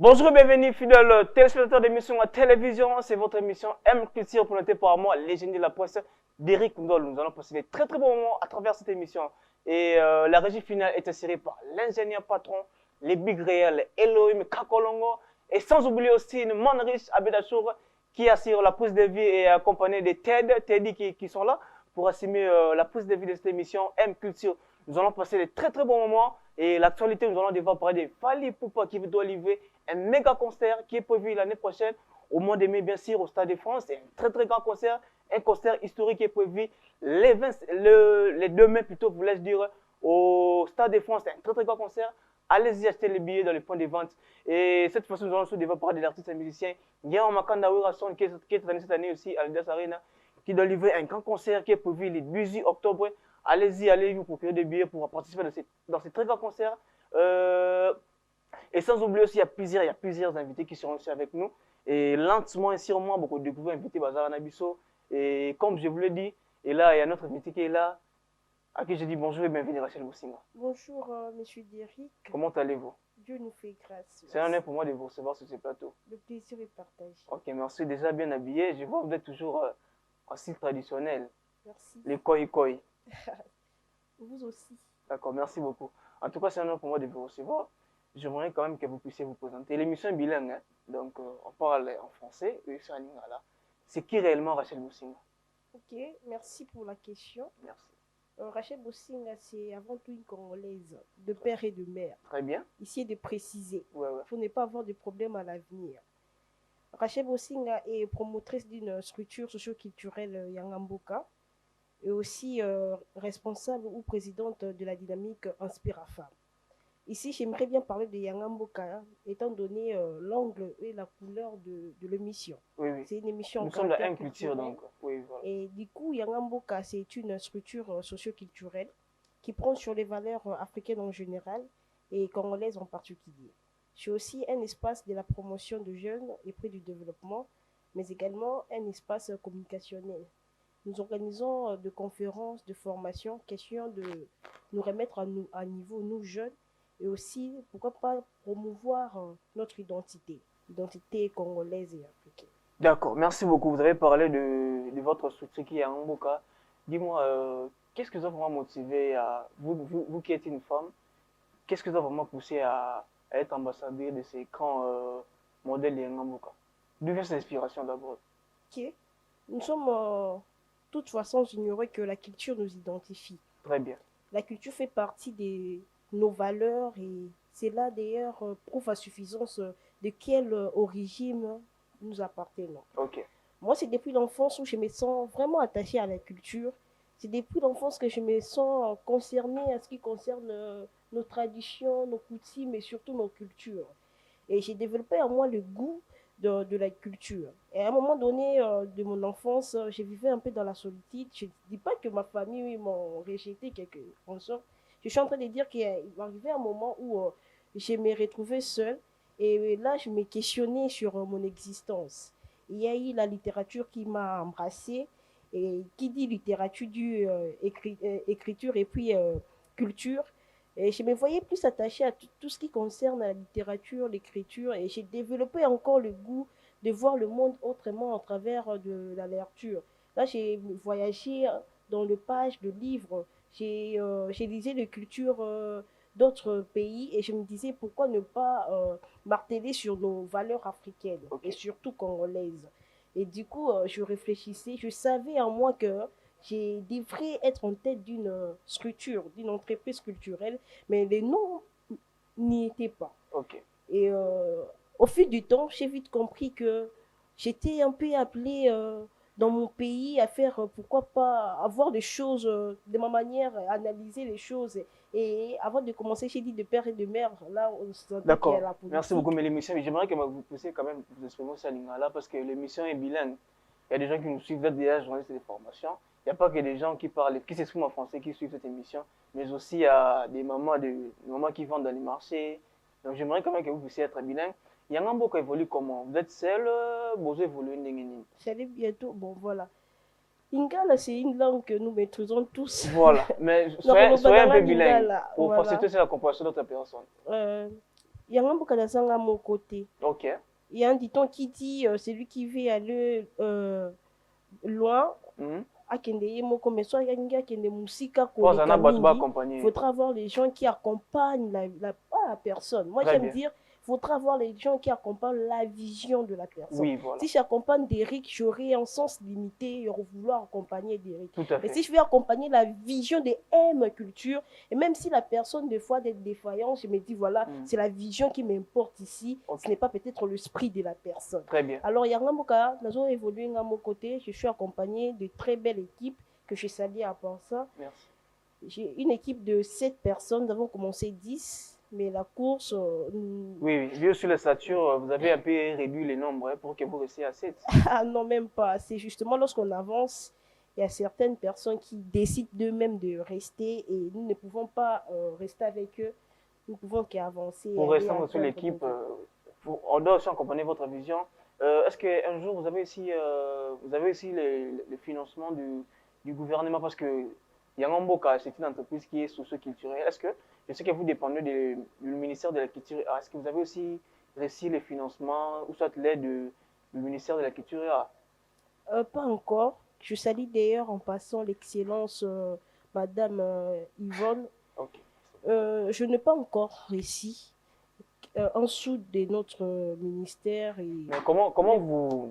Bonjour et bienvenue, fidèles téléspectateurs d'émission à télévision. C'est votre émission M Culture présentée par moi, légende de la presse d'Eric Ndol. Nous allons passer des très bons moments à travers cette émission. Et la régie finale est assurée par l'ingénieur patron, les big réels, Elohim Kakolongo. Et sans oublier aussi une Manrich Abedachour qui assure la prise de vie et accompagné des Teddy qui sont là pour assumer la prise de vie de cette émission M Culture. Nous allons passer des très bons moments. Et l'actualité, nous allons devoir parler de Fally Ipupa qui doit livrer un méga concert qui est prévu l'année prochaine au mois de mai, bien sûr, au Stade de France. C'est un très grand concert, un concert historique qui est prévu les 2 mai, plutôt, voulais-je dire, au Stade de France. C'est un très grand concert. Allez-y acheter les billets dans les points de vente. Et cette fois-ci, nous allons aussi devoir parler des artistes et musiciens. Guillaume Makanda Wirason qui est cette année aussi à l'Allianz Arena, qui doit livrer un grand concert qui est prévu le 18 octobre. Allez-y, allez vous procurer des billets pour participer dans ces très grands concerts. Et sans oublier aussi, il y a plusieurs invités qui seront aussi avec nous. Et lentement et sûrement, beaucoup de découvrir invité Bazar Nabiso. Et comme je vous l'ai dit, et là, il y a notre invité qui est là, à qui je dis bonjour et bienvenue Rachel Boussinga. Bonjour, monsieur Derrick. Comment allez-vous? Dieu nous fait grâce. C'est un honneur pour moi de vous recevoir sur ce plateau. Le plaisir est partagé. Ok, merci. Déjà bien habillé. Je vois que vous êtes toujours en style traditionnel. Merci. Les koi. Vous aussi. D'accord, merci beaucoup. En tout cas, c'est un honneur pour moi de vous recevoir. J'aimerais quand même que vous puissiez vous présenter. L'émission est bilingue, hein? Donc on parle en français et sur lingala. C'est qui réellement Rachel Boussinga? Ok, merci pour la question. Merci. Rachel Boussinga, c'est avant tout une Congolaise, de père et de mère. Très bien. Ici, de préciser. Ouais. Pour ne pas avoir de problème à l'avenir. Rachel Boussinga est promotrice d'une structure socio-culturelle Yangamboka et aussi responsable ou présidente de la dynamique Inspire Femme. Ici, j'aimerais bien parler de Yangamboka, étant donné l'angle et la couleur de l'émission. Oui. C'est une émission. Nous sommes la M Culture, donc. Oui, voilà. Et du coup, Yangamboka, c'est une structure socio-culturelle qui prend sur les valeurs africaines en général et congolaises en particulier. C'est aussi un espace de la promotion de jeunes et près du développement, mais également un espace communicationnel. Nous organisons de conférences, de formations, question de nous remettre à niveau, nous jeunes, et aussi, pourquoi pas, promouvoir notre identité congolaise et africaine. D'accord, merci beaucoup. Vous avez parlé de votre structure qui est à Mboka. Dis-moi, qu'est-ce que vous a vraiment motivé à vous qui êtes une femme, qu'est-ce que vous a vraiment poussé à être ambassadeur de ces grands modèles de Mboka? D'où vient cette inspiration d'abord? Ok, nous sommes toute façon ignorés que la culture nous identifie. Très bien. La culture fait partie de nos valeurs et c'est là d'ailleurs prouve à suffisance de quelle origine nous appartenons. Ok. Moi, c'est depuis l'enfance où je me sens vraiment attachée à la culture. C'est depuis l'enfance que je me sens concernée à ce qui concerne nos traditions, nos coutumes et surtout nos cultures. Et j'ai développé en moi le goût de la culture. Et à un moment donné de mon enfance, je vivais un peu dans la solitude. Je ne dis pas que ma famille m'ont rejeté quelque sorte. Je suis en train de dire qu'il va arriver un moment où je me retrouvais seule. Et là, je me questionnais sur mon existence. Il y a eu la littérature qui m'a embrassée. Et qui dit littérature dit écriture et puis culture. Et je me voyais plus attachée à tout ce qui concerne la littérature, l'écriture. Et j'ai développé encore le goût de voir le monde autrement à travers de la lecture. Là, j'ai voyagé dans le page de livres. J'ai lisé les cultures d'autres pays et je me disais pourquoi ne pas marteler sur nos valeurs africaines et surtout congolaises. Et du coup, je réfléchissais, je savais en moi que je devrais être en tête d'une structure, d'une entreprise culturelle, mais les noms n'y étaient pas. Et au fil du temps, j'ai vite compris que j'étais un peu appelée dans mon pays à faire, pourquoi pas, avoir des choses de ma manière, analyser les choses. Et avant de commencer, j'ai dit de père et de mère, là, on se sentait qu'il y a la politique. Merci beaucoup, mais l'émission, j'aimerais que vous puissiez quand même vous exprimer aussi à Lingala, parce que l'émission est bilingue. Il y a des gens qui nous suivent, vous êtes déjà journalistes de formation. Il n'y a pas que des gens qui parlent, qui s'expriment en français, qui suivent cette émission, mais aussi il y a des mamans qui vendent dans les marchés. Donc j'aimerais quand même que vous puissiez être bilingue. Yangamboka évolue comment? Vous êtes seul, vous évoluez n'engeni? Ça allait bientôt, bon voilà. Lingala, c'est une langue que nous maîtrisons tous. Voilà, mais soyez un peu bilingue pour faciliter la compréhension d'autres personnes. Yangambo Kadasanga à mon côté. Ok. Il y a un dicton qui dit celui qui veut aller loin, Mhm. mais soit il Oh, ça n'a pas accompagné. faudra avoir les gens qui accompagnent pas la personne. Moi, Très j'aime bien. dire, il faudra avoir les gens qui accompagnent la vision de la personne. Oui, voilà. Si j'accompagne d'Eric, j'aurai un sens limité et vouloir accompagner d'Eric. Tout à Mais fait. si je vais accompagner la vision de M culture, et même si la personne, des fois, d'être défaillante, je me dis, voilà, c'est la vision qui m'importe ici, ce n'est pas peut-être l'esprit de la personne. Très bien. Alors, il y a un cas, nous avons évolué à mon côté, je suis accompagné de très belles équipes que je salue à part ça. Merci. J'ai une équipe de 7 personnes, nous avons commencé 10, mais la course... Oui, vu sur la stature, vous avez un peu réduit les nombres pour que vous restiez à 7. Ah non, même pas. C'est justement lorsqu'on avance, il y a certaines personnes qui décident d'eux-mêmes de rester et nous ne pouvons pas rester avec eux. Nous pouvons qu'avancer. Pour rester sur l'équipe, on doit aussi accompagner votre vision. Est-ce qu'un jour, vous avez aussi le financement du gouvernement? Parce que Yangamboka, c'est une entreprise qui est socio-culturelle. Est-ce que, je sais que vous dépendez du ministère de la Culture. Est-ce que vous avez aussi reçu les financements ou soit l'aide du ministère de la Culture? Pas encore. Je salue d'ailleurs en passant l'excellence Madame Yvonne. Okay. Je n'ai pas encore réussi en dessous de notre ministère. Mais comment vous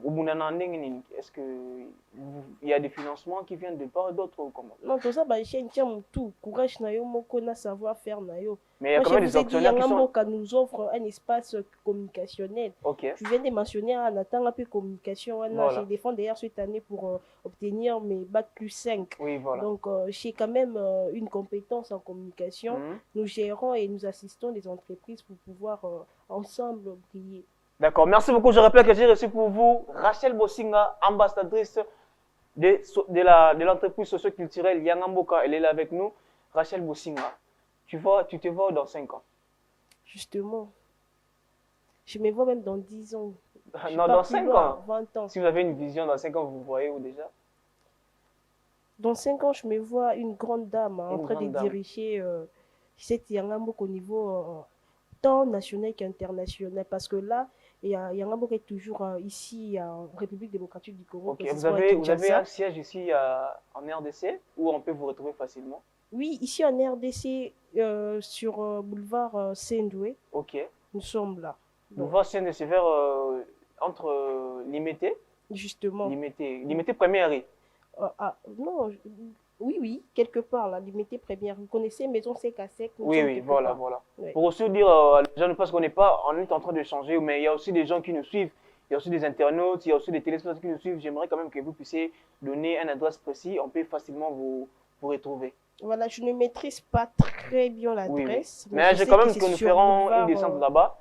est-ce qu'il y a des financements qui viennent de part et d'autre ou comment? Non, tout ça, tout courage, savoir-faire. Mais il y a quand même des actionnaires qui sont... nous offre un espace communicationnel. Okay. Je viens de mentionner un un peu communication. Voilà. Je défends d'ailleurs cette année pour obtenir mes bac plus 5. Oui, voilà. Donc, j'ai quand même une compétence en communication. Nous gérons et nous assistons les entreprises pour pouvoir ensemble briller. D'accord, merci beaucoup. Je rappelle que j'ai reçu pour vous Rachel Bosinga, ambassadrice de l'entreprise socio-culturelle Yangamboka. Elle est là avec nous. Rachel Bosinga, tu te vois dans 5 ans? Justement. Je me vois même dans 10 ans. Non, dans 5 ans. 20 ans. Si vous avez une vision dans 5 ans, vous voyez où déjà? Dans 5 ans, je me vois une grande dame en train de diriger cette Yangamboka au niveau tant national qu'international. Parce que là, Yangamboka est toujours ici en République démocratique du Congo. Okay. Vous avez un siège ici en RDC où on peut vous retrouver facilement? Oui, ici en RDC, sur boulevard Sendoué. Ok. Nous sommes là. Boulevard Sendoué, c'est vers entre Limité. Justement. Limité première rue. Non, oui, quelque part, la Limité première. Vous connaissez Maison Sec à Sec? Oui, voilà. Oui. Pour aussi dire, les gens ne pensent qu'on n'est pas, on est en train de changer, mais il y a aussi des gens qui nous suivent. Il y a aussi des internautes, il y a aussi des téléspectateurs qui nous suivent. J'aimerais quand même que vous puissiez donner une adresse précise. On peut facilement vous retrouver. Voilà, je ne maîtrise pas très bien l'adresse. Oui. Mais j'ai quand même que nous ferons une descente là-bas.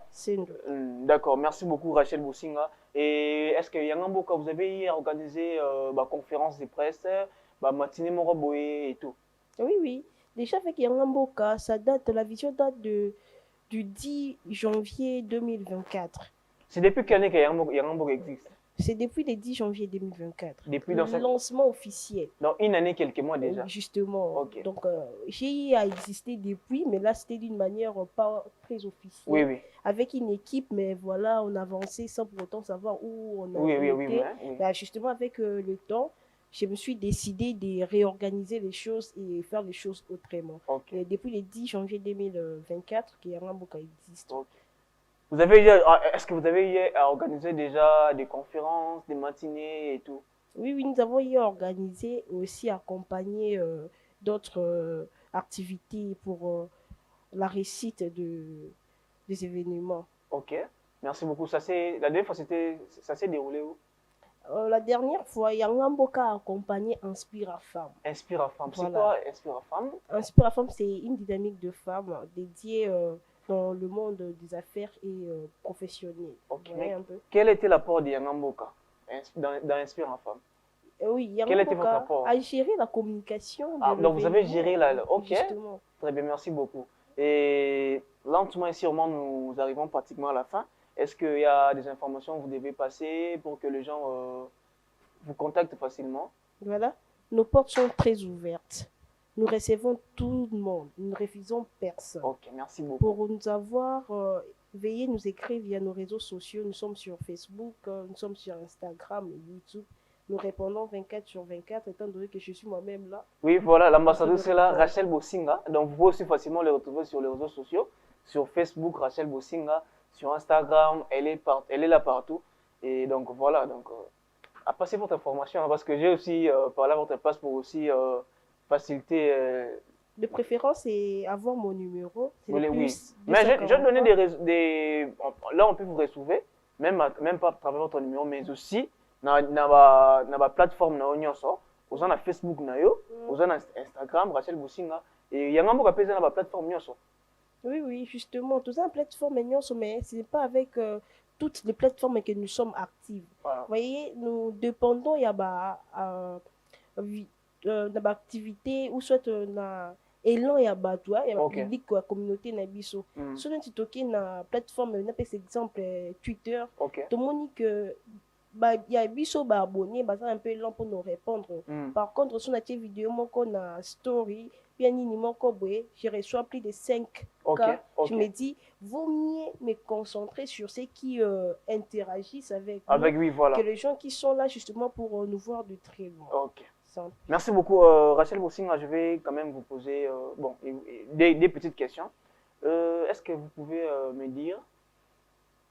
D'accord, merci beaucoup Rachel Bosinga. Et est-ce que Yangamboka, vous avez organisé conférence de presse, matinée Moroboé et tout? Oui. Déjà avec Yangamboka, la vision date du 10 janvier 2024. C'est depuis quelle année que Yangamboka existe? C'est depuis le 10 janvier 2024. Depuis le lancement officiel. Dans une année, quelques mois déjà. Justement. Okay. Donc, j'ai existé depuis, mais là, c'était d'une manière pas très officielle. Oui. Avec une équipe, mais voilà, on avançait sans pour autant savoir où on était. Oui. Bah, justement, avec le temps, je me suis décidé de réorganiser les choses et faire les choses autrement. Okay. Et depuis le 10 janvier 2024, Yangamboka existe. Okay. Est-ce que vous avez organisé déjà des conférences, des matinées et tout? Oui, nous avons organisé aussi accompagné d'autres activités pour la réussite des événements. Ok, merci beaucoup. La dernière fois, ça s'est déroulé où? La dernière fois, Yangamboka a accompagné Inspire à Femme. Inspire à Femme, voilà. C'est quoi Inspire à Femme? Inspire à Femme, c'est une dynamique de femmes dédiée dans le monde des affaires et professionnel. Ok, quel était l'apport de Yangamboka dans Inspire à Femme? Oui, Yangamboka a géré la communication. Donc vous avez géré Ok, justement. Très bien, merci beaucoup. Et lentement et sûrement, nous arrivons pratiquement à la fin. Est-ce qu'il y a des informations que vous devez passer pour que les gens vous contactent facilement? Voilà, nos portes sont très ouvertes. Nous recevons tout le monde, nous ne refusons personne. Ok, merci beaucoup. Pour nous avoir veuillez nous écrire via nos réseaux sociaux. Nous sommes sur Facebook, nous sommes sur Instagram et YouTube. Nous répondons 24 sur 24, étant donné que je suis moi-même là. Oui, voilà, En train de l'ambassadrice est là, répondre. Rachel Bosinga. Donc, vous pouvez aussi facilement les retrouver sur les réseaux sociaux. Sur Facebook, Rachel Bosinga. Sur Instagram, elle est là partout. Et donc, voilà. Donc, à passer votre information, hein, parce que j'ai aussi parlé à votre place pour aussi faciliter. De préférence, c'est avoir mon numéro. C'est le Oui. plus Mais je vais donner 243. là, on peut vous retrouver, même pas à travers votre numéro, mais aussi dans la plateforme na nyonso. Vous avez Facebook na yo, vous avez Instagram, Rachel Bosinga. Et il y a un mot qui appelle ça dans la plateforme nyonso. Oui, oui, justement. Tout ça, plateforme, mais ce n'est pas avec toutes les plateformes que nous sommes actifs. Voilà. Vous voyez, nous dépendons, il y a d'activité ou soit na élan ya bato ya Ok. public ya communauté na biso so neti toke na plateforme napesa exemple Twitter Ok. tomoni que ya biso baabonné baza un peu lent pour nous répondre par contre so natie vidéo moko na story pia nini moko boye je reçois plus de 5 cas. Je me dis vaut mieux me concentrer sur ceux qui interagissent avec nous Oui, voilà. que les gens qui sont là justement pour nous voir de très loin. Ok. Merci beaucoup, Rachel Bosinga. Je vais quand même vous poser des petites questions. Est-ce que vous pouvez me dire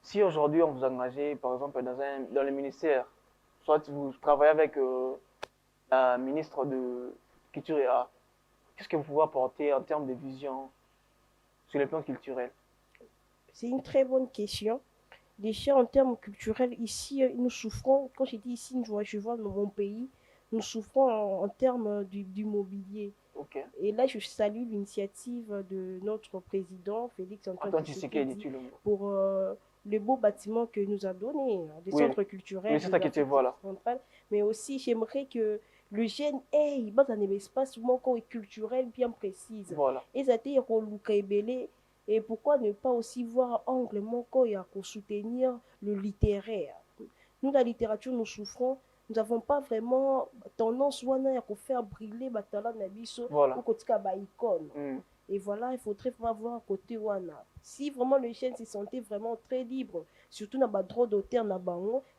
si aujourd'hui on vous engage, par exemple, dans le ministère, soit vous travaillez avec la ministre de Culture et Art, qu'est-ce que vous pouvez apporter en termes de vision sur le plan culturel? C'est une très bonne question. Déjà, en termes culturels, ici, nous souffrons, quand je dis ici, je vois dans mon pays, nous souffrons en termes du mobilier. Okay. Et là, je salue l'initiative de notre président, Félix Antoine Tshisekedi, pour le beau bâtiment que nous a donné, des centres culturels, centrales. Mais aussi, j'aimerais que le jeune ait un espace culturel bien précis. Voilà. Et ça a été belé. Et pourquoi ne pas aussi voir angle moko ya pour soutenir le littéraire. Nous, la littérature, nous souffrons. Nous n'avons pas vraiment tendance à faire briller Batala Nabiso ou Kotika Baïkon. Et voilà, il faudrait voir à côté Wana. Si vraiment le jeune se sentait vraiment très libre, surtout dans le droit d'auteur,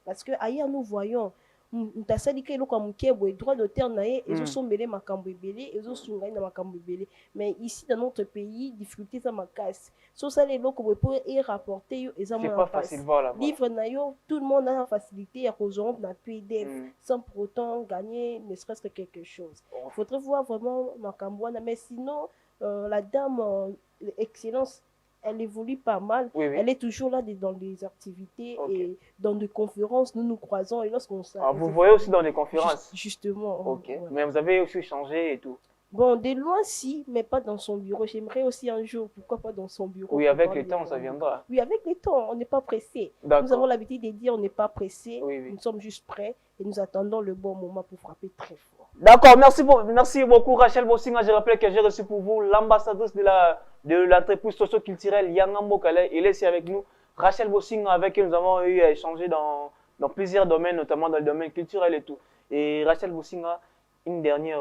parce que ailleurs nous voyons, ntasalika eloko ya moke boye droit d'auteur na ye ezosombele makambo ebele ezosunga ye na makambo ebele mais ici dans notre pays difficulté eza makasi so osala eloko boye mpo erapporte yo eza mwana mpasi livre na yo tout le monde a la facilité ya kozwa na pdf sans pour autant gagner ne serait-ce que quelque chose. Il faudrait voir vraiment makambo wana mais sinon la dame excellence elle évolue pas mal. Oui. Elle est toujours là dans des activités et dans des conférences. Nous nous croisons et lorsqu'on s'arrête. Ah, vous voyez aussi dans des conférences? Justement. Ok. Ouais. Mais vous avez aussi changé et tout? Bon, de loin, si, mais pas dans son bureau. J'aimerais aussi un jour, pourquoi pas dans son bureau. Oui, avec le temps, ça viendra. Oui, avec le temps, on n'est pas pressé. Nous avons l'habitude de dire on n'est pas pressé. Oui. Nous sommes juste prêts et nous attendons le bon moment pour frapper très fort. D'accord, merci beaucoup Rachel Bosinga. Je rappelle que j'ai reçu pour vous l'ambassadrice de l'entreprise socio-culturelle Yangambo Calais. Il est ici avec nous. Rachel Bosinga, avec qui nous avons eu à échanger dans plusieurs domaines, notamment dans le domaine culturel et tout. Et Rachel Bosinga, une dernière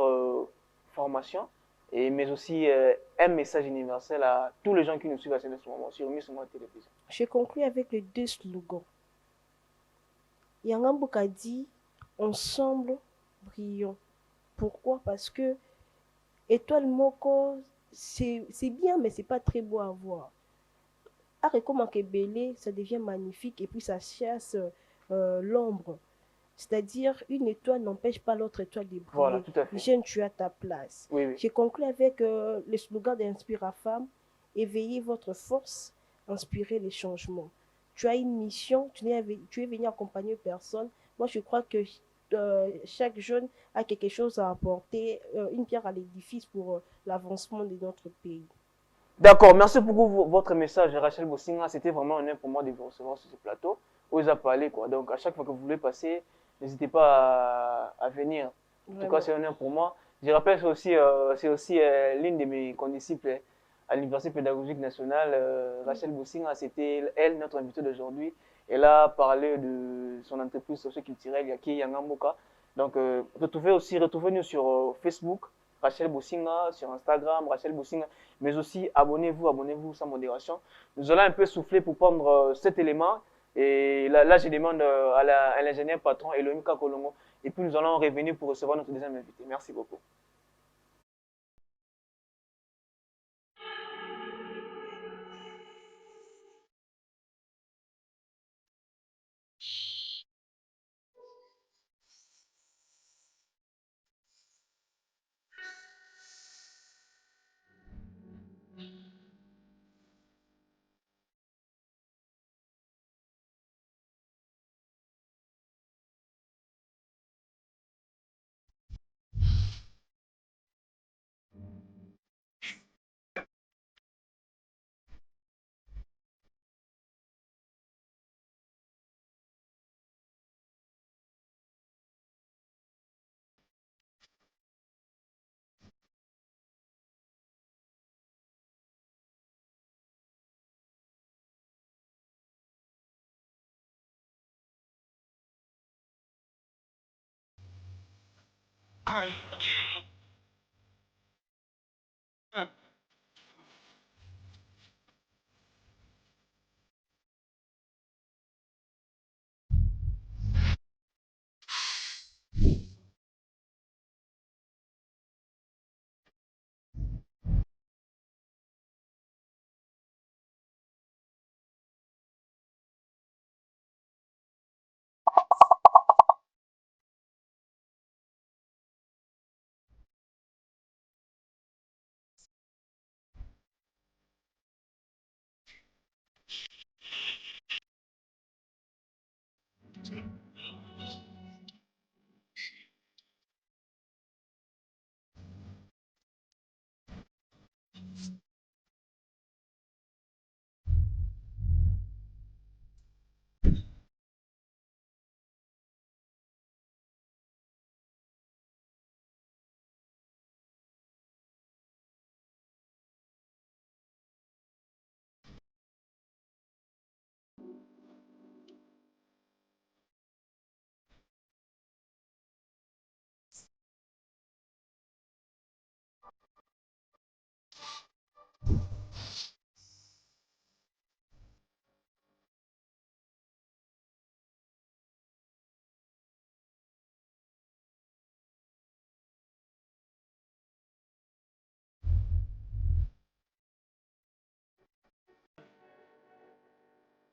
formation, mais aussi un message universel à tous les gens qui nous suivent à ce moment sur Miss Moi Télévision. Je conclue avec les deux slogans. Yangambo a dit ensemble brillons. Pourquoi? Parce que étoile moko c'est bien mais c'est pas très beau à voir. Comme belé, ça devient magnifique et puis ça chasse l'ombre. C'est-à-dire une étoile n'empêche pas l'autre étoile de briller. Voilà, tout à fait. Jeune, tu as ta place. Oui. J'ai conclu avec le slogan d'Inspire à Femme, éveillez votre force, inspirez les changements. Tu as une mission, tu es venu accompagner personne. Moi, je crois que chaque jeune a quelque chose à apporter, une pierre à l'édifice pour l'avancement de notre pays. D'accord, merci beaucoup votre message, Rachel Bosinga. C'était vraiment un honneur pour moi de vous recevoir sur ce plateau. Où vous a parlé, quoi. Donc, à chaque fois que vous voulez passer, n'hésitez pas à venir. En tout cas, c'est un honneur pour moi. Je rappelle, c'est aussi l'une de mes condisciples à l'Université pédagogique nationale, Rachel Bosinga. C'était elle, notre invitée d'aujourd'hui. Elle a parlé de son entreprise socio-culturelle, Yaki Yangamboka. Donc, retrouvez-nous sur Facebook, Rachel Boussinga sur Instagram, Rachel Boussinga, mais aussi abonnez-vous sans modération. Nous allons un peu souffler pour prendre cet élément. Et là, je demande à l'ingénieur patron Elohim Kakolongo. Et puis nous allons revenir pour recevoir notre deuxième invité. Merci beaucoup.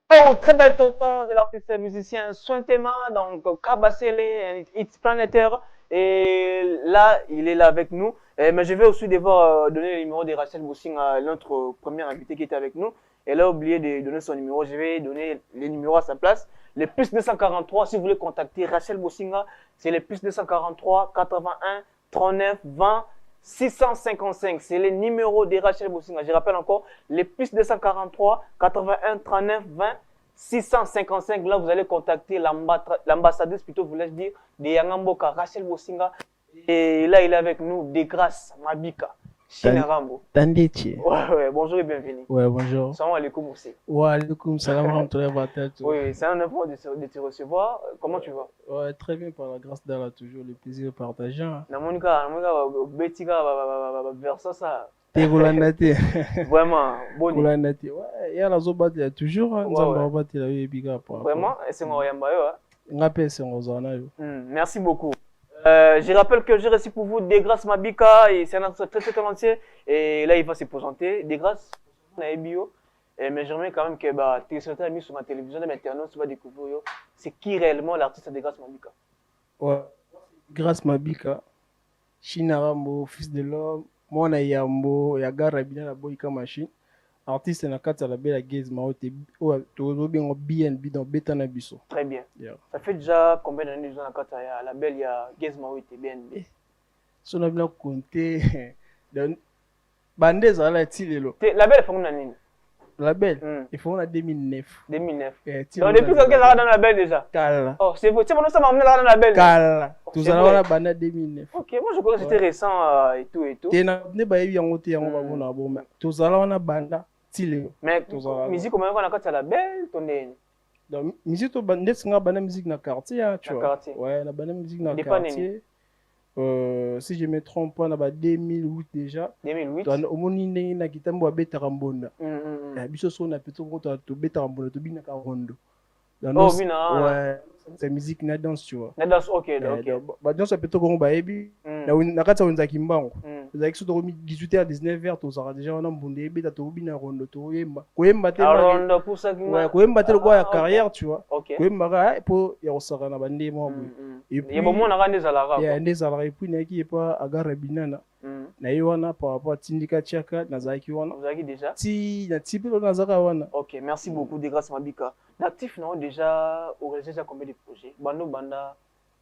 Oh, très belle tonton de l'artiste musicien Sointema, donc Kabasele, It's Planétaire. Et là, il est là avec nous. Mais je vais aussi devoir donner le numéro de Rachel Boussing à notre premier invité qui était avec nous. Elle a oublié de donner son numéro. Je vais donner les numéros à sa place. Le plus 243, si vous voulez contacter Rachel Boussinga, c'est le plus 243 81 39 20 655. C'est le numéro de Rachel Boussinga. Je rappelle encore, le plus 243 81 39 20 655. Là, vous allez contacter l'ambassadrice, plutôt, vous laisse dire, de Yangamboka, Rachel Boussinga. Et là, il est avec nous, Desgrâces Mabika. Chinarambo. Tandechi. Ouais, bonjour et bienvenue. Ouais, bonjour. Salam alaikum aussi. Wa alaikum salam wa rahmatullahi wa barakatuh. Oui, c'est un honneur de te recevoir. Comment tu vas? Ouais, très bien, par la grâce d'Allah, toujours le plaisir partagé. Namonika, Betika, versa ça. T'es Goulandate. Vraiment, bon. Goulandate. Ouais, il y a la zobat, il y a toujours. Nzamba il a eu biga. Vraiment, et c'est mon Yambayo. Ngapé, c'est mon zona. Merci beaucoup. Je rappelle que j'ai reçu pour vous Desgrâces Mabika, et c'est un artiste très talentueux. Et là, il va se présenter. Desgrâces, on a bio. Mais j'aimerais quand même que tu sois mis sur ma télévision, mais internautes, tu vas découvrir c'est qui réellement l'artiste Desgrâces Mabika. Ouais, Desgrâces Mabika, Chinarambo, fils de l'homme, Mona Yambo, Yagara Bina la Boyka Machine. Artiste na kati la belle Gaze Maote, bien BNB dans Betana Bisso. Très bien. Yeah. Ça fait déjà combien d'années que tu as la belle Gaze Maote BNB? Si on a bien compté, Bandez à la Tilelo. La belle est formée en La belle, il faut en 2009. 2009. Donc depuis quand elle est dans la belle déjà? Kala. Oh, c'est vous. Tu sais, ça m'a emmené là dans la belle. Kala. Tout ça, on a bandé 2009. Ok, moi je crois que c'était récent et tout et tout. Tu n'as pas eu un autre bon. Tout ça, on a bandé. Mais musique comment on a quand la belle tonne. Donc musique to bandé c'est nga bandé musique na quartier tu vois. Quartier. Ouais, la bandé musique na quartier. Si je me trompe pas, na ba 2008 déjà. 2008. Au moni ndenge na kitambo abetaka mbonda. Biso so na peto ko to betaka mbonda to bina ka rondo. Oh, bina. Ouais, c'est musique na danse, tu vois. Na danse, ok. Ba danse peto ko ba ebi. Na kati on kimbango. Za kiso to 18h 19h to sera déjà on mbonda ebi ta to bina rondo to yemba. Ko yemba te rondo pour ça qui ouais, ko yemba te le quoi carrière, tu vois. Ok. Ko yemba po ya osaka na bande mo. Et puis, il y a beaucoup de salariés. Il y a des salariés, puis il y a pas à Gare Binana. Na yoana par rapport à Tindika Tchaka, Nazaki wana. Vous avez déjà? Si, na type de Nazara wana. Ok, merci beaucoup, Degrasse Mabika. L'actif, non, déjà, au déjà combien de projets? Bando Banda.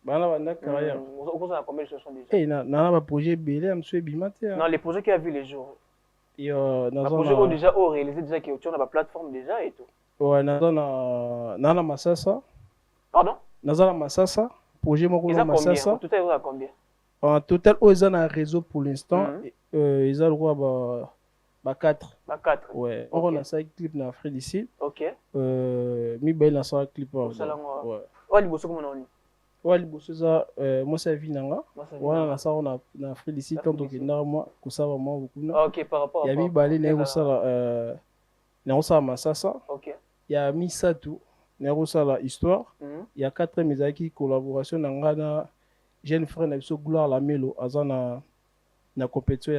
Banda carrière. Vous avez combien de chansons déjà? Eh, na projet belé, am soué bimate. Non, les projets qui a vu les jours. Et na projet au déjà au réalisé déjà qui est la plateforme déjà et tout. Ouais, na Masasa. Pardon? Na Masasa. Projet moko na Masasa. Tout est à combien? En total, ils ont un réseau pour l'instant. Ils ont le droit à 4. 4. Ouais. On a 5 clips dans Afrique d'ici. Ok. Mi bail na 5 clips. Ouais. Ouais, les bosso comment on dit? Ouais, les bosso ça moi ça vit nanga. Ouais, na ça on a na Afrique d'ici tant que moi ko ça vraiment beaucoup na. Ok, par rapport à. Ya mi bail na ça na ça Masasa. Ok. Ya mi Satu na ça la histoire. Il y a 4 mezaki collaboration nanga na jeune frère na biso Gloire la Melo azana na compétition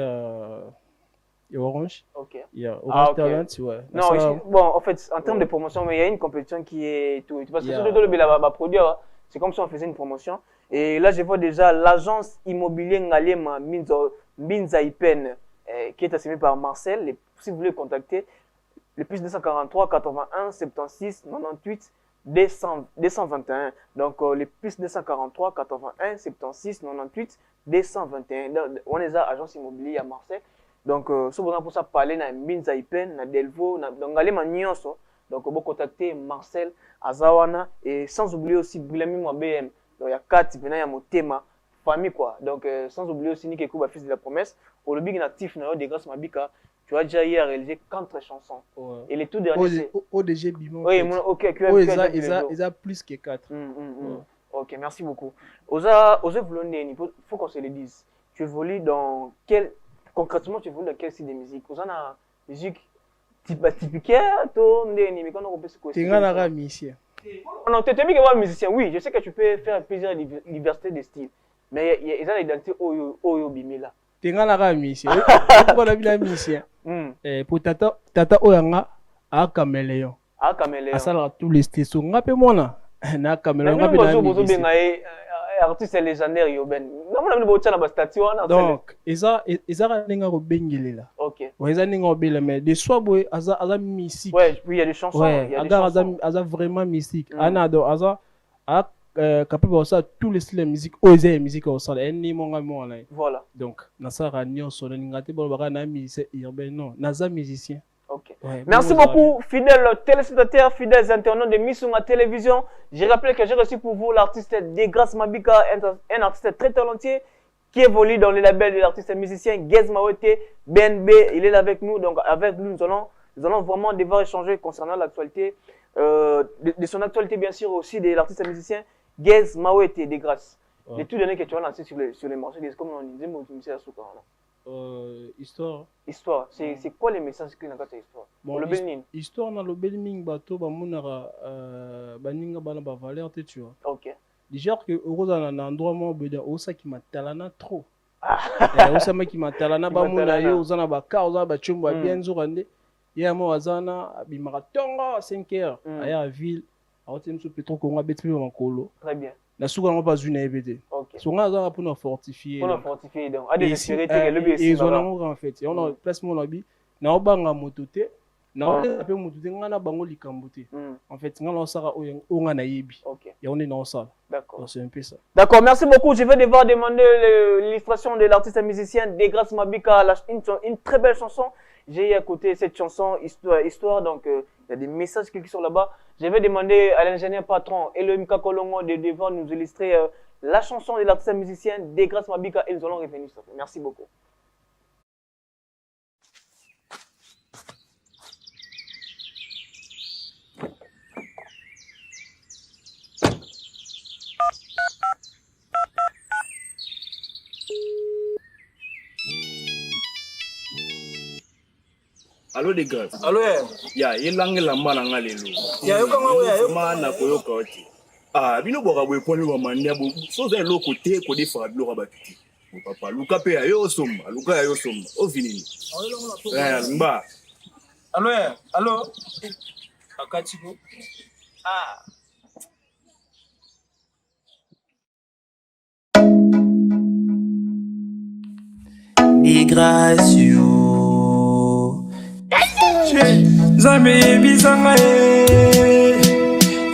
ya Orange. OK. Il y a Orange Talent, ouais. Non, bon, en fait, en termes de promotion, mais il y a une compétition qui est tout. Parce que sur le produire, c'est comme si on faisait une promotion. Et là, je vois déjà l'agence immobilière Ngalema Minza Ipen, qui est assurée par Marcel. Si vous voulez contacter, le plus 243 81 76 98 221. Donc, les plus 243 81 76 98 221. On est à agence immobilière à Marseille. Donc, si vous avez pour ça parler na Minza Ipen, na Delvo, donc allez Nyonso. Donc, vous contacter Marcel Azawana et sans oublier aussi Brilami BM. Donc, il y a 4 il y a Motema, famille quoi. Donc, sans oublier aussi Nick Kouba, fils de la promesse. Pour le big natif, des grâces Mabika. Tu as déjà hier réalisé 4 chansons. Ouais. Et les tout derniers, c'est... ODG Bimon. Oui, ok. Ils ont plus que 4. Ok, merci beaucoup. Oza Vlondé, il faut qu'on se le dise. Tu évolues dans quel... Concrètement, tu évolues dans quel style de musique? Oza na musique typique, toi, mais quand on peut se questionner. Tu es un musicien. Non, tu es musicien, oui. Je sais que tu peux faire plusieurs diversités de styles. Mais il y a l'identité Oyo Bimila. Tu es un musicien. Pourquoi on a musicien? Pour tata oyanga a caméléon. A caméléon. Ça tous les styles. On a peu moins na caméléon. Artiste légendaire Yoben. Donc, ils ont bengelela. OK. Ils ont mais des soirs boy aza mystique. Ouais, oui, il y a des chansons, il y a des chansons. Aza vraiment mystique. Anado aza capable de ça tous les styles de musique, oser musique au sol. Voilà. Donc, Nassara Nyon Soloningate Bolbara musicien urbain non, Naza musicien. Ok. Ouais, merci beaucoup, fidèles téléspectateurs, fidèles internautes de Missunga Télévision. Je rappelle que j'ai reçu pour vous l'artiste Degrasse Mabika, un artiste très talentueux qui évolue dans le label de l'artiste musicien Gez Mawete, BNB. Il est là avec nous. Donc, avec nous, nous allons vraiment devoir échanger concernant l'actualité, de son actualité, bien sûr, aussi de l'artiste musicien Gez Mawete Degrasse. Ouais. Les tout derniers que tu as lancés sur les marchés, comme on disait, histoire. Histoire. C'est quoi les messages que tu as dans cette histoire? Bon, histoire dans le Belming, bateau, bamunara, baninga bana valeur, tu vois. Ok. Déjà que heureusement dans un endroit moi béda osa qui m'a talana trop. Osa qui m'a talana bamuna yo osana ba ka osana ba chumba bien zurande. Ya mo azana bi maratonga 5h aya ville. Aotem so petro ko ngabeti pe makolo. Très bien. Na suka ngo pas une ebede. OK. So nga pour nous fortifier. Pour nous fortifier donc à désespérer le BC. Ils ont en fait. On a place mon abi. Na obanga motote. Na pe motote nga na bango likambote. En fait nga na sara o nga na yebi. OK. Et on est dans ça. D'accord. C'est un peu ça. D'accord, merci beaucoup. Je vais devoir demander l'illustration de l'artiste musicien Degrasse Mabika, une très belle chanson. J'ai écouté cette chanson Histoire, donc il y a des messages qui sont là-bas. Je vais demander à l'ingénieur patron Elohim Kakolongo de devoir nous illustrer la chanson de l'artiste musicien Degrasse Mabika et nous allons revenir sur ça. Merci beaucoup. Allô des gars. Allô Ya, yelange la mana ngalelo. Ya yoka ngawe ya yoka. Mana koyoka oti. Ah, bino boka boye poni wa mania bo. Soza lo côté ko de fa lo rabati. Papa, luka pe ayo somba, luka ayo somba. O vinini. Mba. Allô allô. Akatiko. Ah. Migration. Zambe bisanga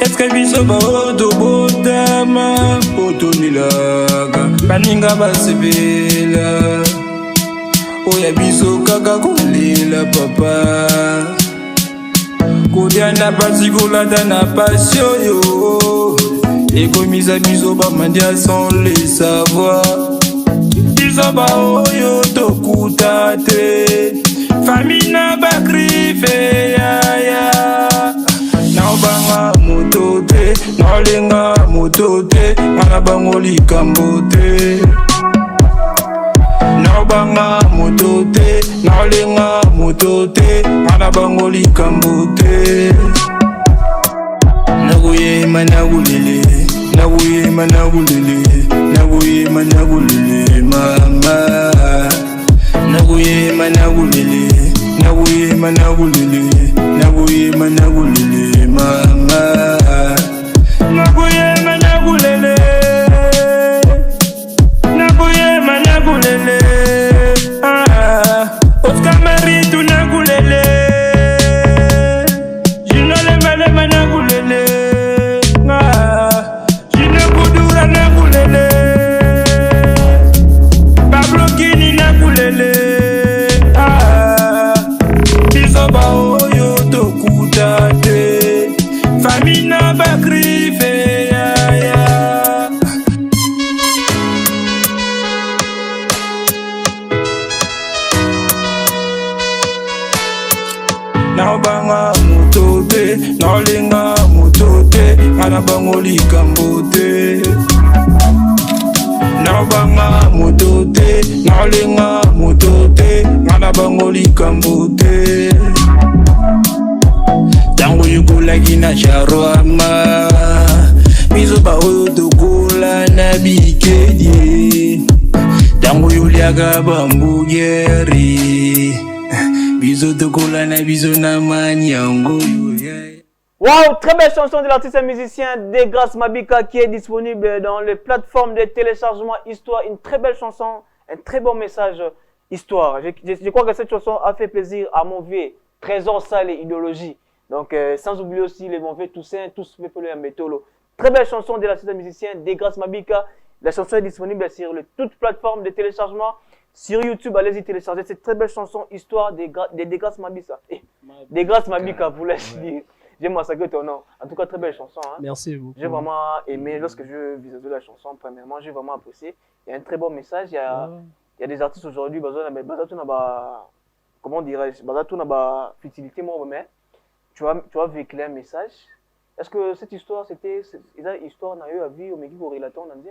est-ce que biso ba oto botama otonilaga baninga basebela oya biso kaka kolela papa kodiana basikolata na passion yo ekomisa biso bamandia sans le savoir biso ba oyo tokuta te famina bakrife ya naobanga moto te naolenga moto te ngana bango likambo te naobanga moto te naolenga moto te ngana bango likambo te nakoyema nakulele nakoyema nakulele nakoyema nakulele mama nakoyema nakulele nakoyema nakulele nakoyema nakulele mama nakoyema nakulele nakoyema nakulele oskamaritu nakulele jinolemalema nakulele jinokudura nakulele bablokini nakulele bisoba oyo tokuta te famina bakrife ya naobanga moto te naolenga moto te ngana bango likambo te naobanga moto te naolenga moto te ngana bango likambo te tango yukolaki na charwama bisoba oyo tokola na bikedie tango yoliaka bambugeri biso tokola na biso na maniango. Wow, très belle chanson de l'artiste et musicien Degrasse Mabika qui est disponible dans les plateformes de téléchargement Histoire. Une très belle chanson, un très bon message Histoire. Je crois que cette chanson a fait plaisir à mon vieux Trésor Sale et Idéologie. Donc, sans oublier aussi les mon vieux Toussaint, tous mes pelés à métolo. Très belle chanson de l'artiste et musicien Degrasse Mabika. La chanson est disponible sur toutes plateformes de téléchargement. Sur YouTube, allez-y télécharger cette très belle chanson Histoire de Degrasse Mabika. Degrasse Mabika, vous laissez dire. J'ai massacré ton nom. En tout cas, très belle chanson. Hein. Merci beaucoup. J'ai vraiment aimé lorsque je visualisais la chanson. Premièrement, j'ai vraiment apprécié. Il y a un très bon message. Il y a des artistes aujourd'hui, comment dirais-je, futilité, moi, mais tu as véhiculé un message. Est-ce que cette histoire, c'était une histoire n'a eu à vivre, mais qui vous relate on a dit,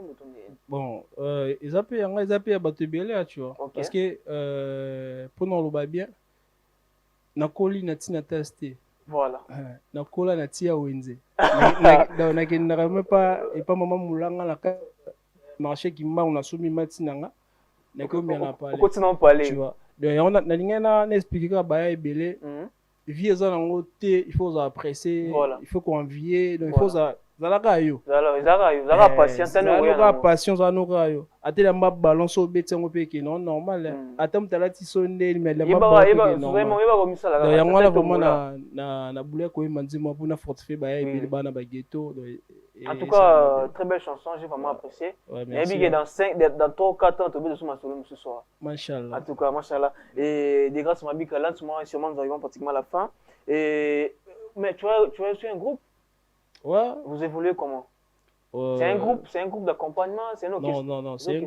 bon, ils appellent à Batebele, tu vois. Okay. Parce que pendant le bien, Nakoli n'a pas testé. Voilà. Nakola na tia wenze. Na kendaka même pas et pas maman moulanga na marché qui m'a on a soumis matinanga. Na ko mi na parler. Continue parler. Tu vois. Donc on a linga na expliquer ka ba ebele. Vie za nango te, il faut apprécier, voilà. Il faut convier, donc il faut zalaka yo. Zalaka patience na yo. Zalaka patience na yo. Atela mba balance au bet ngo pe ke non normal. Atam talati sonde mais la mba vraiment comme ça là. Donc yango la vraiment na boule ko manzima pour na fortifier ba ebele bana ba ghetto. En tout cas, très belle chanson, j'ai vraiment apprécié. Et bien dans 3 ou 4 ans, tu vas sur ma solo ce soir. Machallah. En tout cas, machallah. Et des grâces à Mabika, là, sûrement, nous arrivons pratiquement à la fin. Mais tu as aussi un groupe. Ouais. Vous évoluez comment? C'est un groupe d'accompagnement, c'est un orchestre. Non, c'est un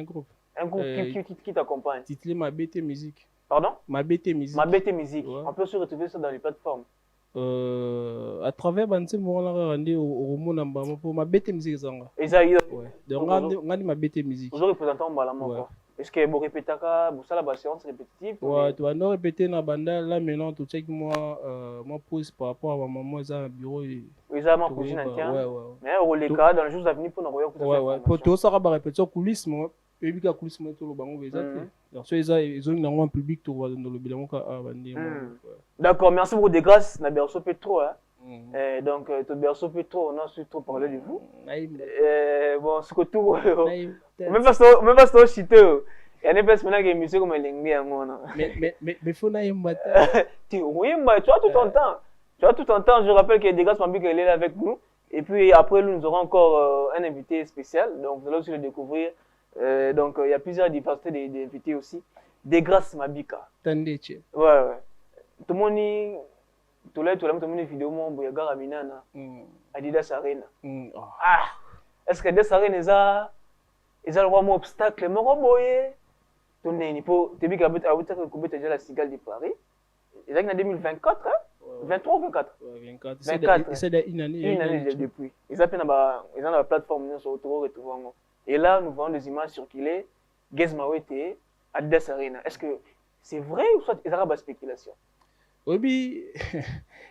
groupe. Un groupe qui t'accompagne. Titré Mabete Musique. Pardon? Mabete Musique. Mabete Musique. Ouais. On peut se retrouver ça dans les plateformes. À travers Banse Mourana rendu au Romo Nambama pour Mabete Musique Zanga. Exactement. Ouais. Donc on a Mabete Musique. Vous représentant en Balama. Ouais. Est-ce que vous répétez la séance répétitive? Ouais, tu vas nous répéter dans banda là maintenant tu sais que moi pose par rapport à ma maman ça bureau et oui ça ma cousine tiens. Ouais. Mais au les cas dans les jours à venir pour nous revoir ouais pour tout ça va répéter coulisses moi et puis coulisses moi tout le bango exact. Alors ça ils ont un public tout va dans le bilan ka bandi. D'accord, merci beaucoup de grâce na berso Petro hein. Donc to berso Petro on a surtout parlé de vous. Bon ce que tout même pas ça chité. Il y a des personnes qui me disent comme mais faut naïm oui, mais tu as tout ton temps. Tu as tout ton temps. Je rappelle que Degas Mabika est là avec nous. Et puis après, nous aurons encore un invité spécial. Donc vous allez aussi le découvrir. Donc il y a plusieurs diversités d'invités aussi. Degas Mabika. Tandetche. Ouais. Tout le monde tout le monde vidéo mon Boyaga Raminana. Adidas Arena. Ah. Est-ce que Adidas Arena est le roi obstacle mon boye? Tu n'es pas tu as déjà la Cigale de Paris. Il est en 2024 hein? 23 ou 24? 24. C'est une année depuis. Ils ont la plateforme sur retrouver. Et là, nous voyons des images circuler. Gezmawete, Adidas Arena. Est-ce que c'est vrai ou soit ils ont la spéculation? Oui,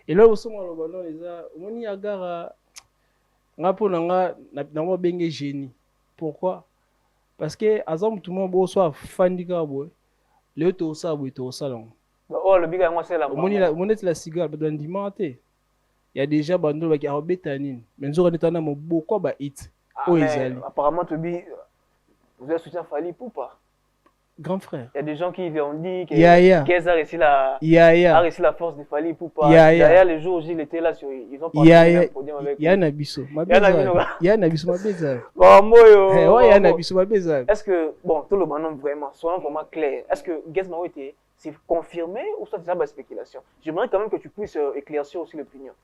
et là, aussi, moi, il y a un génie. Pourquoi? Parce que, à tout le monde soit fan du gabo, le tout ça, au salon. Oh, le big moi c'est la monnaie la cigare, dans dimanche. Il y a déjà bandolo qui a bétanine. Mais nous avons été beaucoup de hits. Apparemment, vous avez soutien Fali Poupa. Grand frère. Il y a des gens qui ont dit que Kez a réussi la force de Fali Poupa. D'ailleurs, les jours où il était là, ils ont parlé d'un podium avec lui. Il y a un abisso. Il y a un abisso, ma belle. Bon, moi, il y a un abisso, ma belle. Est-ce que, bon, tout le monde vraiment, soyons vraiment clairs, est-ce que Gezmawete, c'est confirmé ou ça c'est la spéculation? J'aimerais quand même que tu puisses éclaircir aussi l'opinion.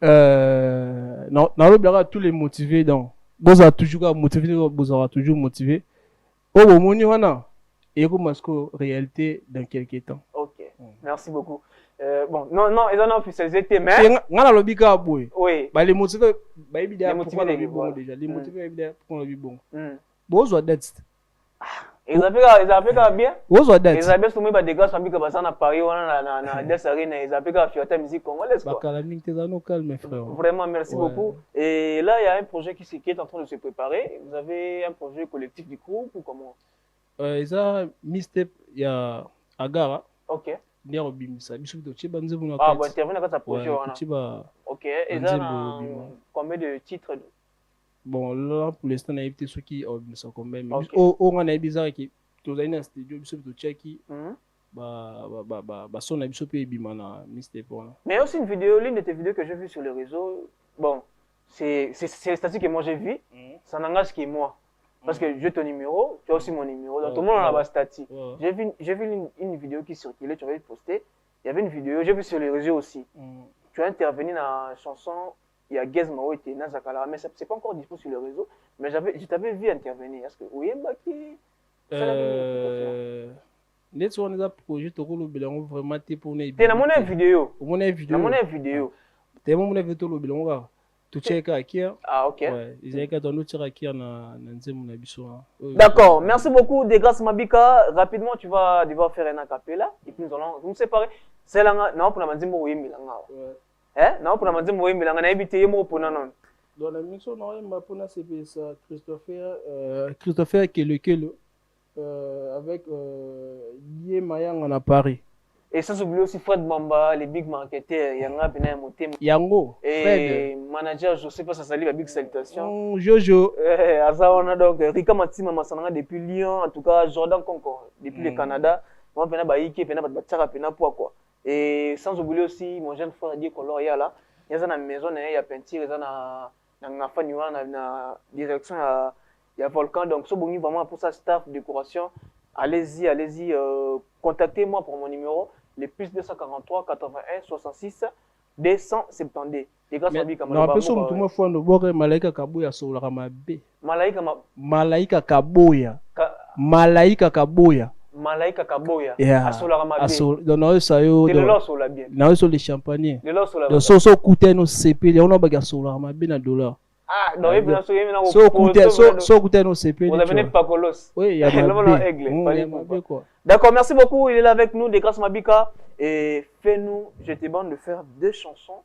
Non, le blague tous les motivés donc. Vous avez toujours motivé, vous aurez toujours motivé. Oh, bon, mon wana. Et comme réalité dans quelques temps. Ok, merci beaucoup. Bon, non, ils en ont officialisé, mais. On a le bika boy. Oui. Les motivés, les motivés déjà. Les motivés, pour le bon. Bon, vous avez ils ont bien. Vous avez ils ont bien soumis des gars qui sont à Paris, on a des arènes, ils ont fait la musique congolaise. Vraiment, merci beaucoup. Et là, il y a un projet qui est en train de se préparer. Vous avez un projet collectif du groupe ou comment? Ils ont Mistep, il y a Agara. Ok. Il y a Obimisa. Ah, bon, intervenir dans ce projet. Ok. Et là, combien de titres? Bon, là, pour l'instant, on a évité ceux qui ont combien. Mais on a bizarre qui tu as un studio, tu sais qui son habit peut bimana Mistep. Mais aussi une vidéo, l'une de tes vidéos que j'ai vues sur les réseaux. Bon, c'est le statut que moi j'ai vu. Ça n'engage que moi. Parce que j'ai ton numéro, tu as aussi mon numéro. Donc tout le monde a un statut. J'ai vu une vidéo qui circulait, tu avais posté. Il y avait une vidéo, j'ai vu sur les réseaux aussi. Tu as intervenu dans la chanson, il y a Gezmawete, Nazakala, mais ce n'est pas encore dispo sur les réseaux. Mais je t'avais vu intervenir. Est-ce que oui, Mbaki? Net on a projet to ko bilango vraiment te pour ne te na mona vidéo na mona vidéo te mo mona vidéo lo bilango tu check akia ok ouais ils ont qu'à nous tirer akia na nzemu na biso. D'accord, merci beaucoup Degas Mabika. Rapidement tu vas devoir faire un acapella et puis nous allons nous séparer. C'est là non pour la manzimbo oyemilanga non pour la manzimbo oyemilanga na ebité yemo pour non dans la mission non ma pour na c'est ça Christopher Kelo avec Guy Mayang à Paris. Et sans oublier aussi Fred Bamba, les big marketeurs, Yanga Bena Motem. Yango. Et manager Joseph Sassali, la big salutation. Jojo. On a donc Rika Matima Massananga depuis Lyon, en tout cas Jordan Concord, depuis le Canada. Moi, Pena Baïki, Pena Batchara, Pena Poakwa. Et sans oublier aussi mon jeune frère Dieu Color, il y a là. Il y a une maison, il y a peinture, il y a une direction. Il y a Volcan, donc ce bonjour vraiment pour sa staff, décoration. Allez-y, contactez-moi pour mon numéro, le plus 243 81 66 272. Les gars, non, après ça, tout le monde fait un Malaika Kaboya sur la Ramabe. Malaika Kaboya. Malaika Kaboya. Malaika Kaboya. Sur la Ramabe. Donc, ça y est. C'est le lot sur la bien. Non, sur les champagne. Le lot sur la bien. Donc, ça coûte un CP. On a bagarre sur la Ramabe na dollar. Ah, non, il bien sûr, il y a So écoutez nos CP. Vous avez pas colos. Oui, il y a Mabé. D'accord, merci beaucoup. Il est là avec nous, Degrasse Mabika. Et fais-nous, je te demande de faire 2 chansons.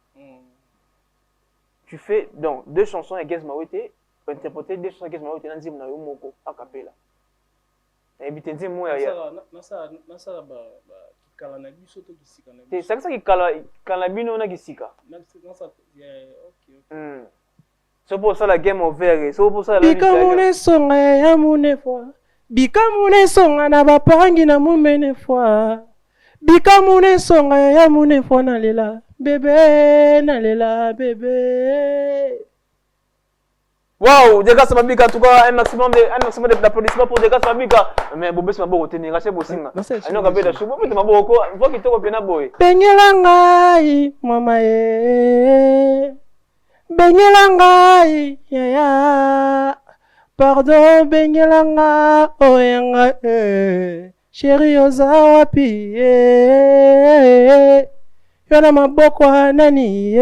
Tu fais donc 2 chansons et Gez Mawete, interpréter 2 chansons et Gez Mawete, Nanzim na Yomoko, a cappella. Et puis tu dis moi ya. Nasa ba kala na biso to kisika na. C'est ça qui kala bino na kisika. Nasa OK. C'est pour ça la game over, c'est pour ça la Bikamune songa ya mune fois. Bikamune songa na bapangi na mumene fois. Bikamune songa ya mune fois na lela. Bébé, nalela, bébé. Waouh, Degrasse Mabika, en tout cas, un maximum d'applaudissements pour Degrasse Mabika. Mais Bobé, c'est ma bonne tenue, raché Bossinga. Je n'ai pas de chou, mais ma bonne quoi, il faut qu'il te revienne à boy. Benyelangai, mama ye. Benyelangai, ya. Pardon, Benyelanga, oh yanga, chérie ozawapi, Yana maboko nani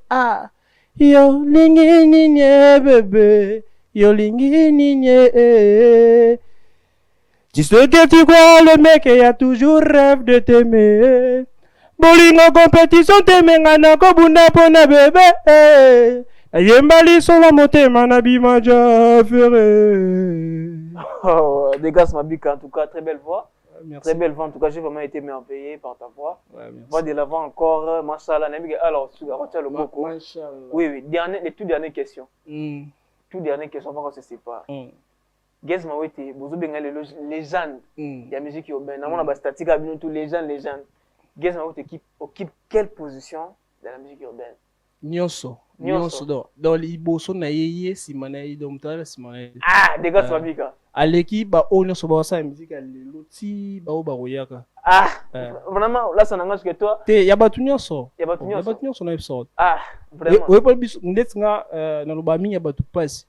ah yo lingi ninye bébé yo lingi ninye tu sais que tu crois le mec et a toujours rêve de t'aimer bolingo compétition t'aimenga na kobunda pona bébé ayembali solo motema na bimaja ferré. Oh, Degrasse Mabika, en tout cas très belle voix. Merci. Très belle voix, en tout cas, j'ai vraiment été merveillé par ta voix. Ouais, merci. Voix de l'avant encore, Machallah. Alors, tu as le beaucoup. Oui, oui, les toutes dernières questions. Toutes dernières questions, on va se séparer. Gez Mawete, vous avez les légendes de la musique urbaine. On a des statistiques à tous les légendes. Gez Mawete occupe quelle position dans la musique urbaine? Nyonso dans liboso na yeye simanayi donc tala simanayi ah Degrasse Mabika aleki ba nyonso ba sa musique alelo ti ba o ba royaka ah vraiment là ça n'engage que toi te ya batu nyonso na episode ah vraiment oui pour biso ndetsinga na loba mingi ya batu passe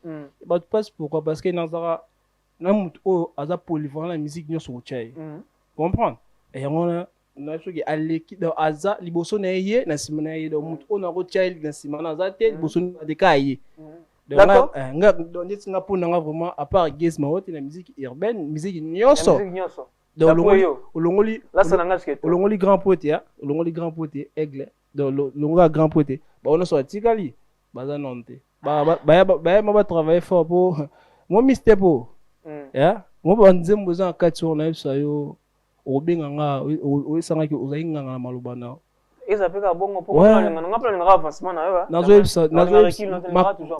pourquoi parce que nazara na mutu o aza polyvalent la musique nyonso ochai comprendre et on na soki aleki do aza liboso na ye na sima na ye do mutu ona ko child na sima na za te liboso na de ka ye d'accord nga do ndeti nga pona nga vraiment à part Gez Mawete na musique urbaine musique nyonso do olongoli là ça n'engage que toi olongoli grand poète ya olongoli grand poète aigle do longa grand poète ba ona so atikali baza nonte ba travailler fort pour moi mister po ya moi ba nzembo za kati on a ça yo obenganga oyesangaki ozayinga na maloba na ezapeka bongo po nga plan nga avancement na yo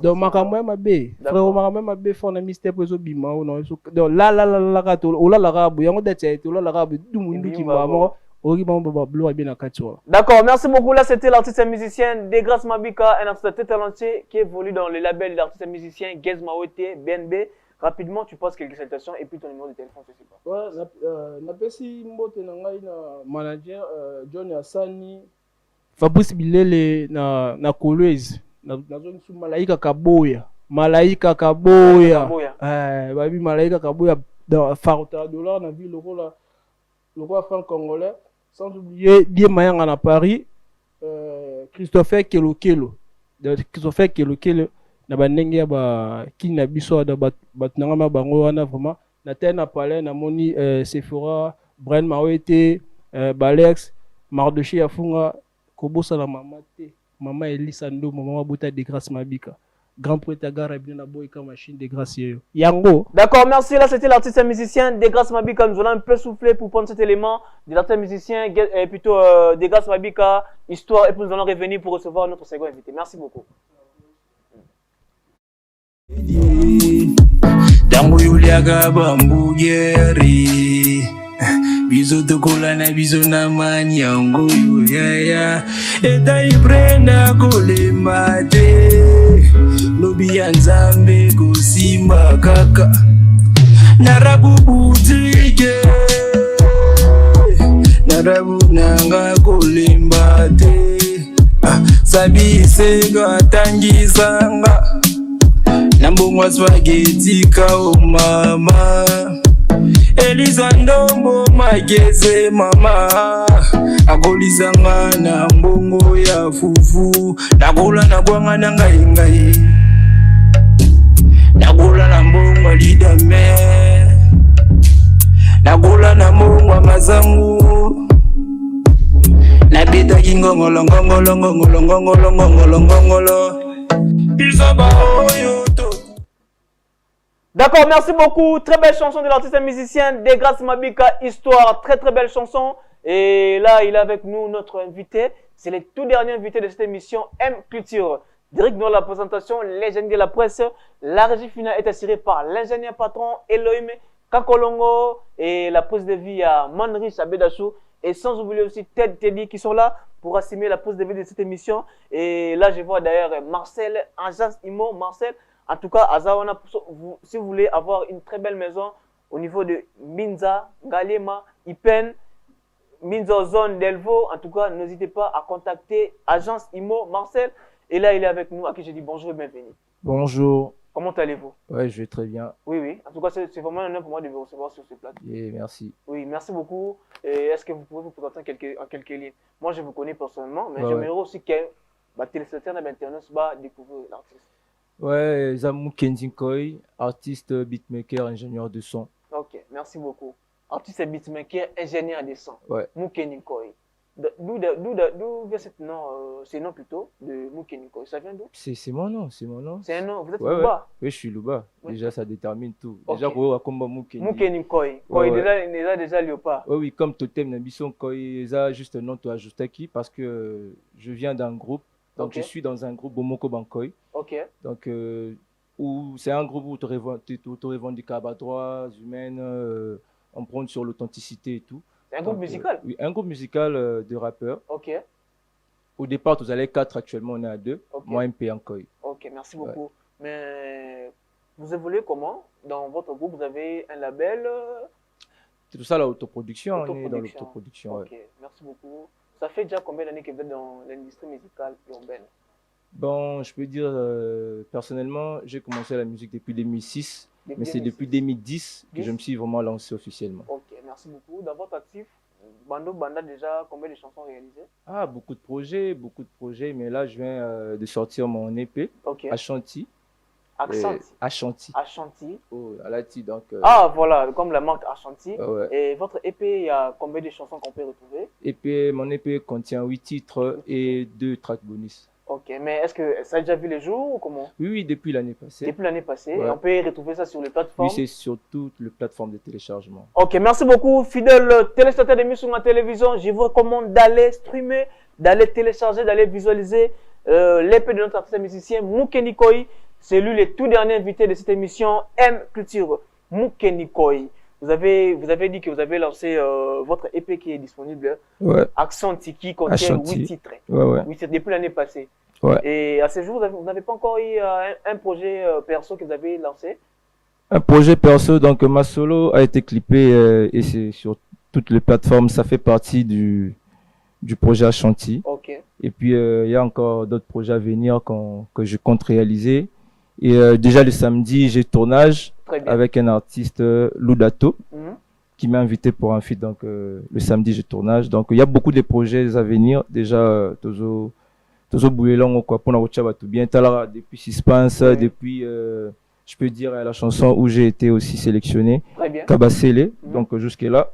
donc makambo ya mabe frère makambo ya mabe fona mystère po ezobima ona donc la ka to ola ka bu yango date été ola ka bu dumundu ki mama oki ba blo bien na kati wala. D'accord, merci beaucoup. Là c'était l'artiste et musicien Degrasse Mabika, un artiste très talentueux qui évolue dans le label d'artiste et musicien Gez Mawete BNB. Rapidement, tu passes quelques salutations et puis ton numéro de téléphone, je sais pas. Ouais, napesi mbote na ngai na manager John Asani Fabrice Bilele na Kolwezi na zone sous Malaika Kaboya babi Malaika Kaboya dans Farota dollar na ville le roi franc congolais sans oublier Die Mayanga na Paris Christopher Kelokelo na bandenge ya ba kina biso da batnanga ma bango wana vraiment na tena palais na moni Sephora Brian Mawete Balex Mardoché Afunga kobosa la mama Elisa Ndo mama Buta Degrasse Mabika grand poète agara bien na boy comme machine de grâce yango. D'accord, merci. Là c'était l'artiste et musicien Degrasse Mabika. Nous allons un peu souffler pour prendre cet élément de l'artiste musicien plutôt Degrasse Mabika histoire et puis nous allons revenir pour recevoir notre second invité. Merci beaucoup. Dango yuliaga bambugeri bizo tokola na bizo na mani yango yaya eta ibrenda kolemba te lobi ya nzambe kosimba kaka narabu butike narabu nanga kolemba te sabisego atangisanga Nambongwa spaghetti kao mama Elisa ndombo mageze mama akolisanga na mbongo ya fufu nakola na bwanga na ngai nakola na mbongo lidame nakola na mbongo mazangu nabeta kingongolo ngongolo ngongolo ngongolo ngongolo ngongolo bisaba oyo to. D'accord, merci beaucoup. Très belle chanson de l'artiste et musicien Degrasse Mabika, Histoire. Très très belle chanson. Et là, il est avec nous, notre invité. C'est le tout dernier invité de cette émission M Culture. Direct dans la présentation, légende de la presse. La régie finale est assurée par l'ingénieur patron Elohim Kakolongo et la prise de vie à Manrich Abedachou. Et sans oublier aussi Ted Teddy qui sont là pour assumer la prise de vie de cette émission. Et là, je vois d'ailleurs Marcel, Agence Imo, Marcel. En tout cas, Azawana, si vous voulez avoir une très belle maison au niveau de Minza, Galema, Ipen, Minza Zone Delvaux, en tout cas, n'hésitez pas à contacter Agence Imo, Marcel. Et là, il est avec nous, à qui je dis bonjour et bienvenue. Bonjour. Comment allez-vous? Ouais, je vais très bien. Oui, oui. En tout cas, c'est vraiment un honneur pour moi de vous recevoir sur ce plateau. Et merci. Oui, merci beaucoup. Est-ce que vous pouvez vous présenter en quelques lignes? Moi, je vous connais personnellement, mais j'aimerais aussi que les téléspectateurs d'internet découvrir l'artiste. Ouais, Zamou Kenzikoy, artiste, beatmaker, ingénieur de son. Ok, merci beaucoup. Artiste et beatmaker, ingénieur de son. Ouais. Moukenikoy. D'où vient ce nom plutôt de Moukenikoy? Ça vient d'où? C'est mon nom, c'est mon nom. C'est un nom, vous êtes ouais, Louba? Oui, je suis Louba. Ouais. Déjà, ça détermine tout. Ok. Déjà, pour Akomba Moukeni. Moukenikoy. Déjà Léopard. Oui, oui, comme totem, Nabisson Koy, ça juste un nom, tu ajoutes qui parce que je viens d'un groupe. Donc, Ok. je suis dans un groupe Bomoko Bankoy. Ok. Donc, où c'est un groupe où tu revendiques à droits humaines, on prend sur l'authenticité et tout. C'est un groupe musical? Oui, un groupe musical de rappeurs. Ok. Au départ, vous allez 4, actuellement on est à 2. Ok. Moi, MP Ankoy. Ok, merci beaucoup. Mais vous évoluez comment? Dans votre groupe, vous avez un label? C'est tout ça, l'autoproduction. On est dans Autoproduction. l'autoproduction. Ok, merci beaucoup. Ça fait déjà combien d'années que vous êtes dans l'industrie musicale urbaine? Bon, je peux dire, personnellement, j'ai commencé la musique depuis 2006. Mais c'est 2006. depuis 2010 que je me suis vraiment lancé officiellement. Ok, merci beaucoup. Dans votre actif, Bando Banda, déjà combien de chansons réalisées? Ah, beaucoup de projets. Mais là, je viens de sortir mon EP, Ok. Ashanti. Ashanti. Ashanti. Ashanti. Oh, Alati, donc. Ah, voilà, comme la marque Ashanti. Ouais. Et votre EP, il y a combien de chansons qu'on peut retrouver? EP, mon EP contient 8 titres et 2 tracks bonus. Ok, mais est-ce que ça a déjà vu les jours ou comment? Oui, oui, depuis l'année passée. Depuis l'année passée, Ouais. et on peut retrouver ça sur les plateformes? Oui, c'est sur toutes les plateformes de téléchargement. Ok, merci beaucoup, fidèles téléspectateurs d'émission sur la télévision. Je vous recommande d'aller streamer, d'aller télécharger, d'aller visualiser l'épée de notre artiste musicien Moukenikoy. C'est lui le tout dernier invité de cette émission M Culture. Moukenikoy. Vous avez dit que vous avez lancé votre EP qui est disponible. Ouais, Ashanti qui contient Ashanti. 8 titres. ouais. 8 titres depuis l'année passée. Ouais. Et à ce jour, vous n'avez pas encore eu un projet perso que vous avez lancé? Un projet perso, donc ma solo a été clippé et c'est sur toutes les plateformes. Ça fait partie du projet Ashanti. Ok. Et puis il y a encore d'autres projets à venir que je compte réaliser. Et déjà le samedi, j'ai tournage Très bien. avec un artiste Ludato Mhm. qui m'a invité pour un feat. Donc le samedi, j'ai tournage. Donc il y a beaucoup de projets à venir. Déjà Tozo Boulelong quoi pour na tout bien. Talara depuis Suspense, Oui. depuis je peux dire la chanson où j'ai été aussi sélectionné. Très bien. Kabasele. Mhm. Donc jusque là,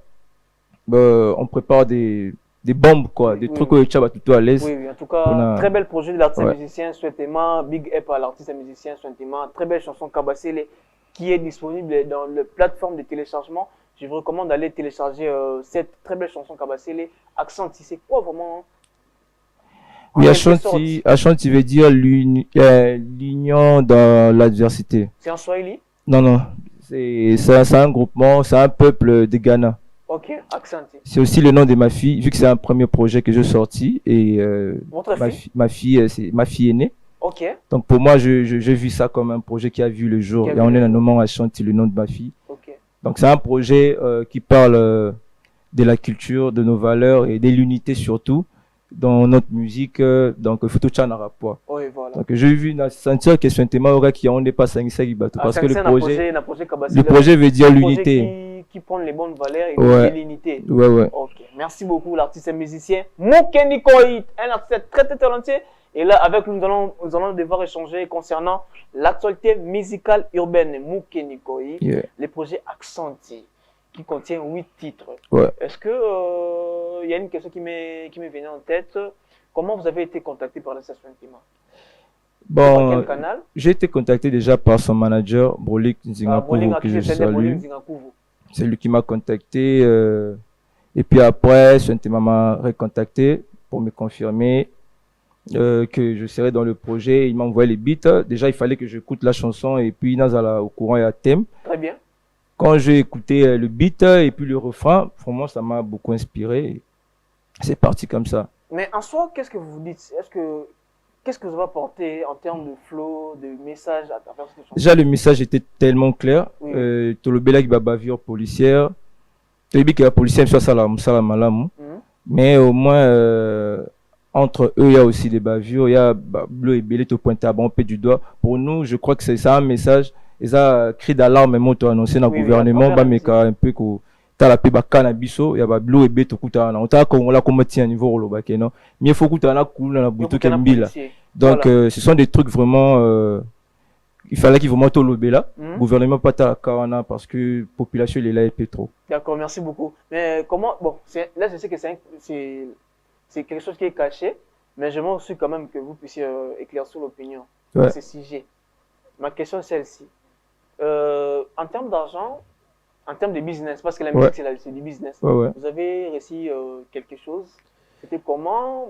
on prépare des bombes quoi, des Oui, trucs oui. où Chaba tout à l'aise. Oui, oui, en tout cas, On a- très bel projet de l'artiste Ouais. musicien, souhaitement, big up à l'artiste musicien, souhaitement, très belle chanson Kabasele qui est disponible dans la plateforme de téléchargement. Je vous recommande d'aller télécharger cette très belle chanson Kabasele. Ashanti, c'est quoi vraiment? Oui, En quelque sorte, Ashanti veut dire l'union dans l'adversité. c'est en Swahili? Non, c'est un groupement, c'est un peuple de Ghana. Ok, Ashanti. C'est aussi le nom de ma fille, vu que c'est un premier projet que j'ai sorti et Votre fille? c'est ma fille aînée. Ok, Donc pour moi, j'ai vu ça comme un projet qui a vu le jour. Qui a Et vu on le est jour. nommant Ashanti, le nom de ma fille. ok. Donc c'est un projet qui parle de la culture, de nos valeurs et de l'unité surtout dans notre musique. Donc il faut tout un rapport. Oui, voilà. Donc j'ai vu sentir que c'est un thème qui on n'est pas 5 parce que le projet Kabasele, veut dire un projet l'unité. qui qui prennent les bonnes valeurs et Ouais. l'unité. Ouais. Ok, merci beaucoup l'artiste et musicien Mokeni Koit, un artiste très talentueux. Et là, avec nous, nous allons devoir échanger concernant l'actualité musicale urbaine Mokeni Koit, Yeah. les projets Accenti, qui contient 8 titres. Ouais. Est-ce que y a une question qui m'est venue en tête? Comment vous avez été contacté par la station Intima? Par Bon, quel canal? j'ai été contacté déjà par son manager, Brolik Nzingakuvo, que je salue. C'est lui qui m'a contacté. Et puis après, Santema m'a recontacté pour me confirmer que je serais dans le projet. Il m'a envoyé les beats. Déjà, il fallait que j'écoute la chanson et puis Nazala au courant et à thème. Très bien. Quand j'ai écouté le beat et puis le refrain, vraiment, ça m'a beaucoup inspiré. C'est parti comme ça. Mais en soi, qu'est-ce que vous vous dites? Qu'est-ce que vous avez apporté en termes de flow, de message à travers cette chanson? Déjà, le message était tellement clair. Oui. Tolobela qui va bavure policière. Tobi qui est policière, soit ça malamu. Mais au moins, entre eux, il y a aussi des bavures. Il y a Bleu et Belé, au pointé à bon pied du doigt. Pour nous, je crois que c'est ça un message. Et ça, cri d'alarme, même annoncé dans le gouvernement, mais un peu que t'as la paix canabiso, il y a Bleu et Belé, tout on t'a comme la combattu à niveau au Lobake, non? Mais il faut que tu la cool dans la boutique Mbila. Donc, ce sont des trucs vraiment. Il fallait qu'il vous monte au lobby là. Gouvernement pas ta Kawana parce que la population est là et trop. D'accord, merci beaucoup. Mais comment. Bon, là, je sais que c'est quelque chose qui est caché, mais j'aimerais aussi quand même que vous puissiez éclaircir l'opinion de ces sujets. Ma question est celle-ci. En termes d'argent, en termes de business, parce que la musique, c'est du business, vous avez réussi quelque chose. C'était comment?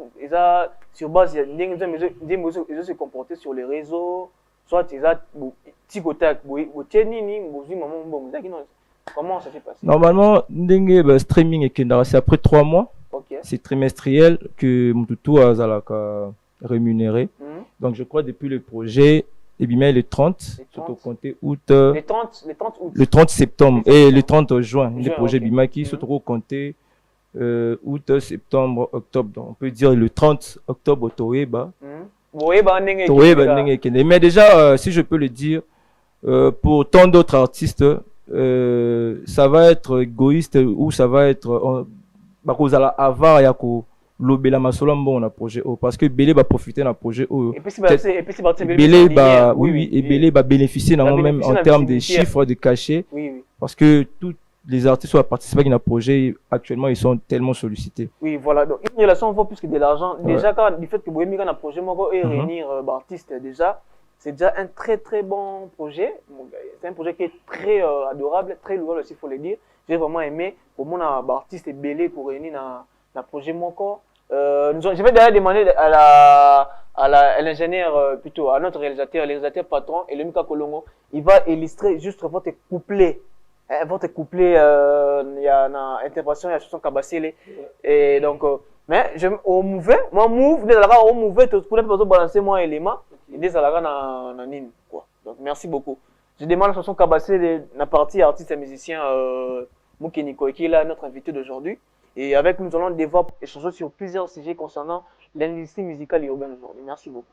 Sur base, ils ont se comporté sur les réseaux. Soit comment ça s'est passé? Normalement, streaming et c'est après 3 mois. Okay. C'est trimestriel que Moutou a rémunéré. Donc je crois depuis le projet, et bien le 30, tout compté août. Le 30 août. Le 30 septembre et le 30 juin. Le projet Bimaki, se trouve compté août, septembre, octobre. Donc on peut dire le 30 octobre au Toeba. Mais déjà, si je peux le dire, pour tant d'autres artistes, ça va être égoïste ou ça va être avoir yako lobela masolombo na projet parce que Belé va profiter d'un projet et puis c'est Belé va et Belé va bénéficier même en termes de chiffres de cachets parce que tous les artistes qui ont participé à un projet actuellement ils sont tellement sollicités. Oui, voilà. Donc une relation vaut plus que de l'argent. Déjà quand du fait que Bohemian a un projet et réunir artistes déjà, c'est déjà un très très bon projet. C'est un projet qui est très adorable, très louable aussi, il faut le dire. J'ai vraiment aimé. Pour mon artiste et Belé pour réunir dans projet Moko. Je vais d'ailleurs demander à l'ingénieur, plutôt à notre réalisateur patron, et le Mika Kolongo, il va illustrer juste votre couplet. Votre couplet, il y a une interprétation, il y a chanson Kabassele. Et donc, mais au mouvement, au mouvement, tout le monde balancer moi élément, et des alaga na nine quoi. Donc merci beaucoup. Je demande la chanson Kabassele la partie artiste et musicien Mokeni Koit qui est là notre invité d'aujourd'hui. Et avec nous allons devoir échanger sur plusieurs sujets concernant l'industrie musicale urbaine aujourd'hui. Merci beaucoup.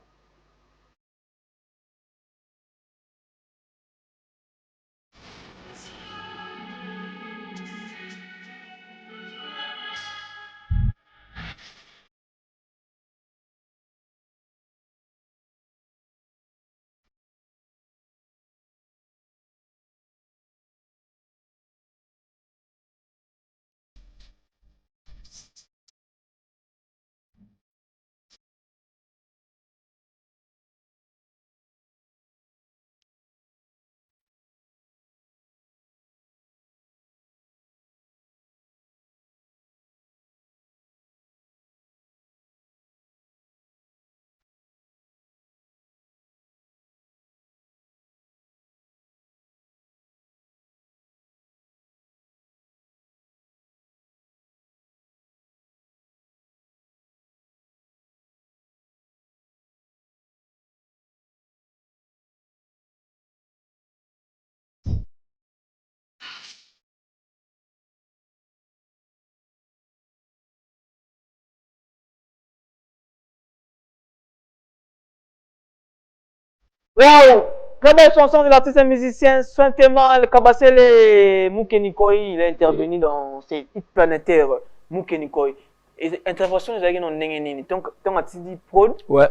Wow! très belle chanson de l'artiste et musicien Swintemal Kabasele Mukenikoi. Il a intervenu dans ces hits planétaires Mukenikoi. Et intervention, j'ai dit non, Nengenini. Donc, tu as dit prod. Ouais.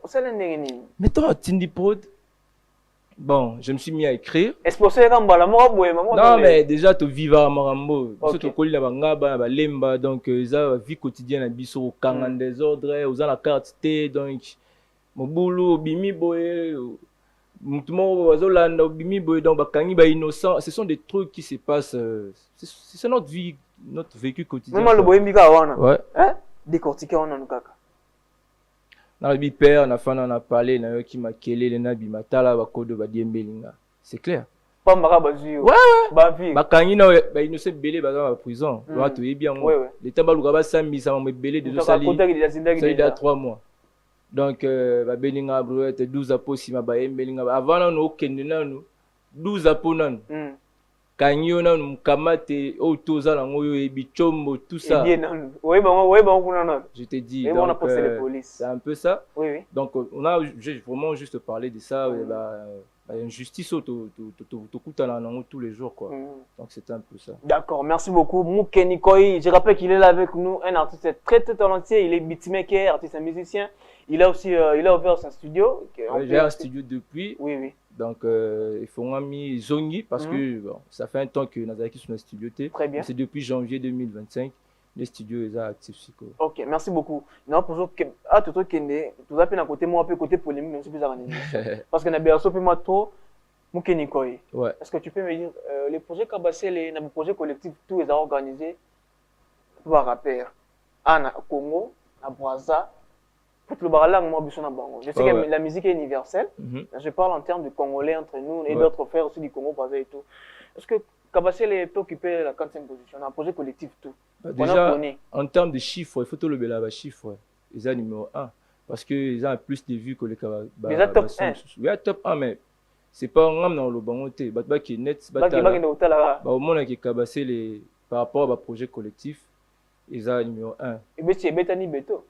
C'est le Nengenini. Mais toi, Tindi Prod, bon, je me suis mis à écrire. Exposé comme la mort, maman. Non, mais déjà, tu vis à Marambo. Ok. Tu connais la Bangaba, la Lemba, donc, ça, vie quotidienne à Bisso, au Kangan des ordres, aux la carte T, donc, mon boulot, Bimi Boy, Moutoumou, Azolanda, Bimi Boy, donc, Bakangi, innocent. Ce sont des trucs qui se passent. C'est notre vie, notre vécu quotidien. Même le Boyemika, ouais. Hein? Décortiquer, on a un kaka. Dans le père, on a parlé, on a qui m'a kellé, on a bimatala, bakodo, badiembelinga. C'est clair. Pas Marabazu. Ouais. Bavi. Bakangi, il ne s'est belé dans la prison. Tu es bien, moi. Les tabalouga, ça m'a belé de sali. Ça il a 3 mois. Donc, Belinga, brouette, 12 apôtres, ma baembelinga. Avant, on a aucun 12 apôtres. Kangi, on a un kamate, autoza, langoyo, et bichombo, tout ça. Oui, bon, je t'ai dit. C'est un peu ça. Oui, oui. Donc, on a vraiment juste parlé de ça. Une justice tous les jours, quoi. Donc, c'est un peu ça. D'accord, merci beaucoup. Mukenikoi, je rappelle qu'il est là avec nous, un artiste très talentueux. Il est beatmaker, artiste et musicien. Il a aussi il a ouvert son studio. J'ai un studio depuis. Oui, oui. Donc, il faut un ami Zongi parce que bon, ça fait un temps que nous avons sur le studio. Très bien. C'est depuis janvier 2025. Les studios sont actifs. Ok, merci beaucoup. Non, pour que tout kende, tout à côté moi, côté polémique, mais je suis plus arrangé. Parce que n'a pas moi trop, Mukenikoi. Ouais. Est-ce que tu peux me dire les projets Kabassé, les projets collectifs, tous les organisés par rapport à Congo, à Brazza. Je sais que la musique est universelle. Je parle en termes de Congolais entre nous et d'autres frères aussi du Congo, Brazza et tout. Est-ce que Kabassé peut occuper la 45e position, un projet collectif tout? Déjà, en termes de chiffres, il faut tout le bel chiffre. Ils sont numéro 1. Parce qu'ils ont plus de vues que les Kabassé. Ils sont top 1. Oui, top 1, mais c'est pas un homme dans le bangoté. Qui est net. Au moins, qui est Kabassé par rapport à projet collectif, ils sont numéro 1. Et bien, c'est Betani Beto.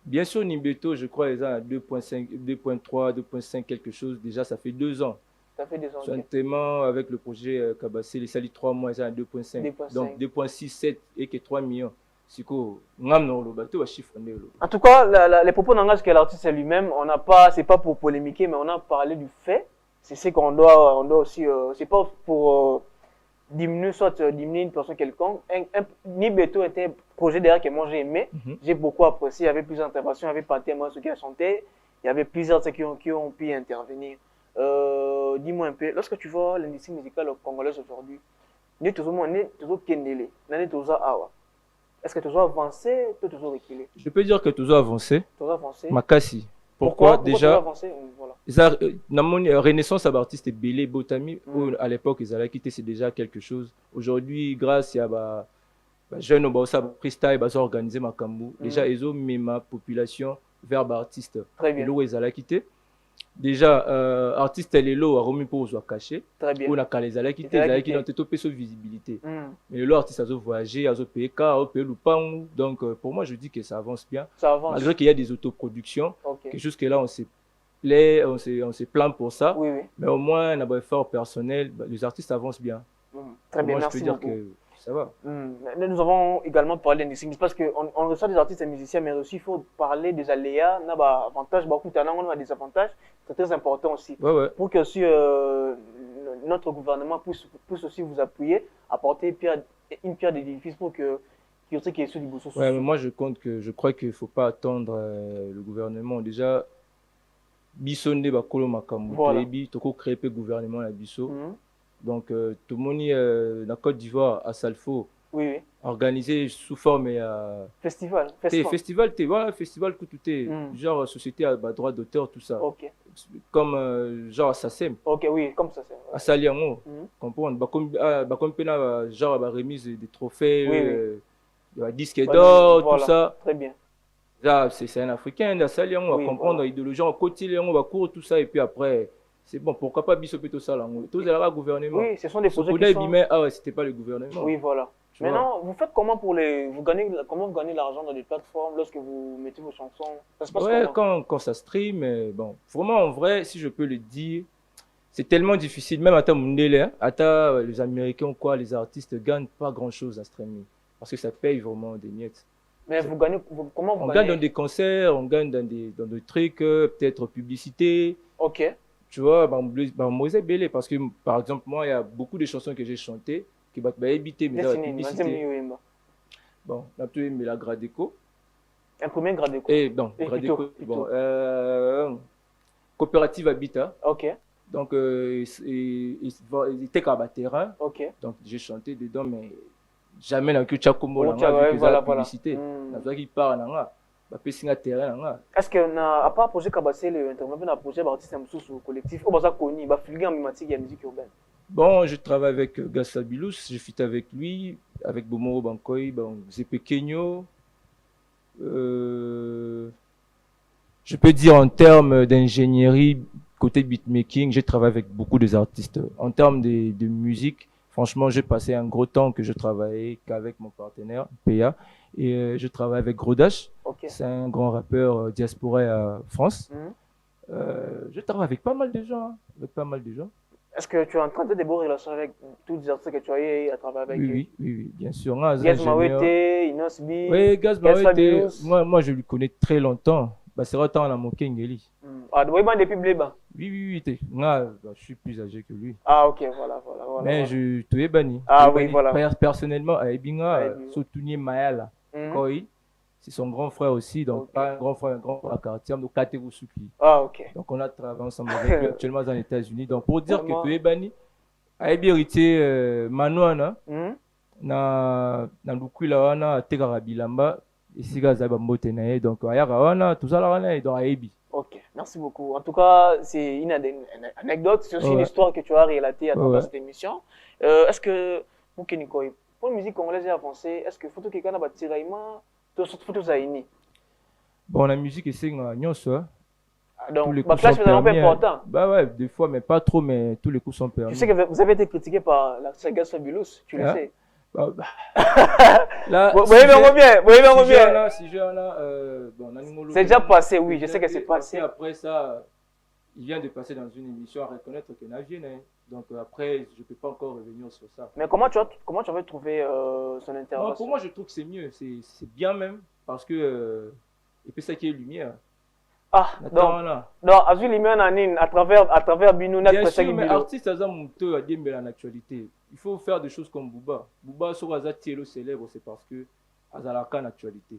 Bien sûr, Nimbeto, je crois, ils ont à 2.5, 2.3, 2.5 quelque chose. Déjà, ça fait 2 ans. Ça fait 2 ans. Justement, avec le projet Kabassé, les salis 3 mois, ils ont à 2.5. Donc 2.6, 7 et que 3 millions. C'est quoi? En tout cas, les propos n'engagent que l'artiste lui-même. C'est pas pour polémiquer, mais on a parlé du fait. C'est ce qu'on doit aussi. C'est pas pour diminuer une personne quelconque. Nimbeto était un projet derrière que moi j'ai aimé. J'ai beaucoup apprécié. Il y avait plusieurs interventions, il y avait pas tellement ceux qui ont chanté. Il y avait plusieurs qui ont pu intervenir. Dis-moi un peu, lorsque tu vois l'industrie musicale congolaise aujourd'hui, est-ce que tu as avancé ou tu as reculé? Je peux dire que tu as avancé. Makassi. Pourquoi déjà voilà. Renaissance à l'artiste Belé Botami, à l'époque ils allaient quitter, c'est déjà quelque chose. Aujourd'hui, grâce à jeunes au freestyle, ils ont organisé Makambu. Déjà, ils ont mis ma population vers l'artiste. Très bien. Ils allaient quitter. Déjà, artiste elle est là, a remis pour se cacher. Très bien. On a qu'à les aller quitter, les aller qui ont topé sur visibilité. Mais le artiste a voyagé, a payé car, a payé le pain. Donc, pour moi, je dis que ça avance bien. Ça avance. Malgré qu'il y a des autoproductions, quelque chose que là, on se plaint pour ça. Oui, oui. Mais au moins, on a un effort personnel, les artistes avancent bien. Très bien, moi, merci je peux dire beaucoup. que ça va. Nous avons également parlé d'industrie parce qu'on reçoit des artistes et musiciens, mais aussi il faut parler des aléas, on a des avantages, beaucoup on a des avantages, c'est très important aussi. Ouais. Pour que aussi notre gouvernement puisse aussi vous appuyer, apporter une pierre d'édifice pour que ceux qui est sur du bousseau. Ouais, mais moi je crois qu'il ne faut pas attendre le gouvernement. Déjà, Bissonde Bakolo Makambu, Toko créé le gouvernement à Bisso. Donc, tout le monde dans Côte d'Ivoire, à Salfo, organisé sous forme festival. Voilà, festival genre société à droit d'auteur, tout ça. Comme genre SACEM. Oui, comme ça. À Saliango, comprendre. Comme genre remise des trophées, disques d'or, tout ça. Très bien. C'est un Africain, à Saliango, on va comprendre l'idéologie, on va côté, on va cours, tout ça, et puis après. C'est bon, pourquoi pas Bissopé tout ça là? Tout le gouvernement. Oui, ce sont des projets qui sont... Ah ouais, c'était pas le gouvernement. Oui, voilà. Tu vois. Maintenant, vous faites comment comment vous gagnez l'argent dans des plateformes lorsque vous mettez vos chansons? Ça se passe Ouais, comment? quand ça stream, bon, vraiment en vrai, si je peux le dire, c'est tellement difficile, même à ta Mundele, hein, à ta, les Américains ou quoi, les artistes gagnent pas grand-chose à streamer. Parce que ça paye vraiment des miettes. Mais vous gagnez, comment vous On gagnez? gagne dans des concerts, on gagne dans des trucs, peut-être publicité. Ok. Tu vois, moi, c'est belé parce que, par exemple, moi, il y a beaucoup de chansons que j'ai chantées qui vont éviter, mais ça va Destiné, publicité. Bon, on a mais la Gradeco. un premier grade de Et bon, Et Gradeco, plutôt. bon, Coopérative Habitat. Ok, Donc, il était qu'à terrain. ok. Donc, j'ai chanté dedans, mais jamais dans que Tchakomo, Oh, là, vu ouais, que voilà, la publicité. Hmm. Dans qui part, là, bah, pessinga terrain, là. Est-ce que, à part projet Kabassé, le intervenant dans le projet d'artiste sous collectif, ou ça connu, il va fluguer en mimatique et en musique urbaine? Bon, je travaille avec Gassa Bilous, je fit avec lui, avec Bomoro Bankoy, bon, Zepe Kenyo. Je peux dire en termes d'ingénierie, côté beatmaking, j'ai travaillé avec beaucoup des artistes. En termes de musique, franchement, j'ai passé un gros temps que je travaillais qu'avec mon partenaire, PA. Et je travaille avec Grodash, Ok. c'est un grand rappeur diaspora à France. Mhm. Je travaille avec pas mal de gens, hein, avec pas mal de gens. Est-ce que tu es en train de des bonnes relations avec tous les artistes que tu as eu à travailler avec eux? Oui, bien sûr. Ah, Gaz ingénieur. Mawete, Inosbi. Oui, Gaz Mawete, Fabius. moi, je lui connais très longtemps. Bah, c'est vrai, tant la moqué Ngeli. Ah, oui, depuis Bléba. Oui. Moi, je suis plus âgé que lui. Ah, ok, voilà. Mais je te ai banni. Ah, Je oui, banni voilà. Personnellement, à Ebinga, Ebinga. Sotounier Mayala. Mhm. Koi, c'est son grand frère aussi. Donc, Ok. pas un grand frère à quartier, donc Kateru Suki. Ah, ok. Donc, on a travaillé ensemble avec lui actuellement aux États-Unis. Donc, pour dire Vraiment. que tu es banni, à héritier Manouana, Mhm. na lukwila wana atekaka bilamba esika azali bambote na ye donc ayaka wana tozala wana donc ayebi. Ok, merci beaucoup. En tout cas, c'est une anecdote, c'est aussi une Ouais. histoire que tu as relatée à travers Ouais. cette émission. Est-ce que, Moukenikoy, pour la musique congolaise avancée, est-ce que photo quelqu'un a bâti Raïma, tout ce photo Zaini? Bon, la musique c'est nyonso, hein. Tous Donc, les ma coups classe sont est un peu permis, hein. important. Bah ouais, des fois, mais pas trop, mais tous les coups sont permis. Je sais que vous avez été critiqué par la saga Fabulous, tu le Hein? sais. Bah, là, Vous voyez bien combien? Si j'ai là, bon, Nanimolo, C'est déjà passé, oui, je sais que c'est passé. Après ça, il vient de passer dans une émission à reconnaître que Navien, hein. Donc après, je peux pas encore revenir sur ça. Mais comment tu avais trouvé son Non, intervention? pour moi, je trouve que c'est mieux, c'est bien même, parce que, et puis ça qui est lumière. Ah, Attends, là. donc, Azul Lumière Nanine, à travers Binou, Bien sûr, mais artiste, ça monte à dire en actualité. Il faut faire des choses comme Booba. Booba, sur Aza Tielo célèbre, c'est parce que Azalaka en actualité.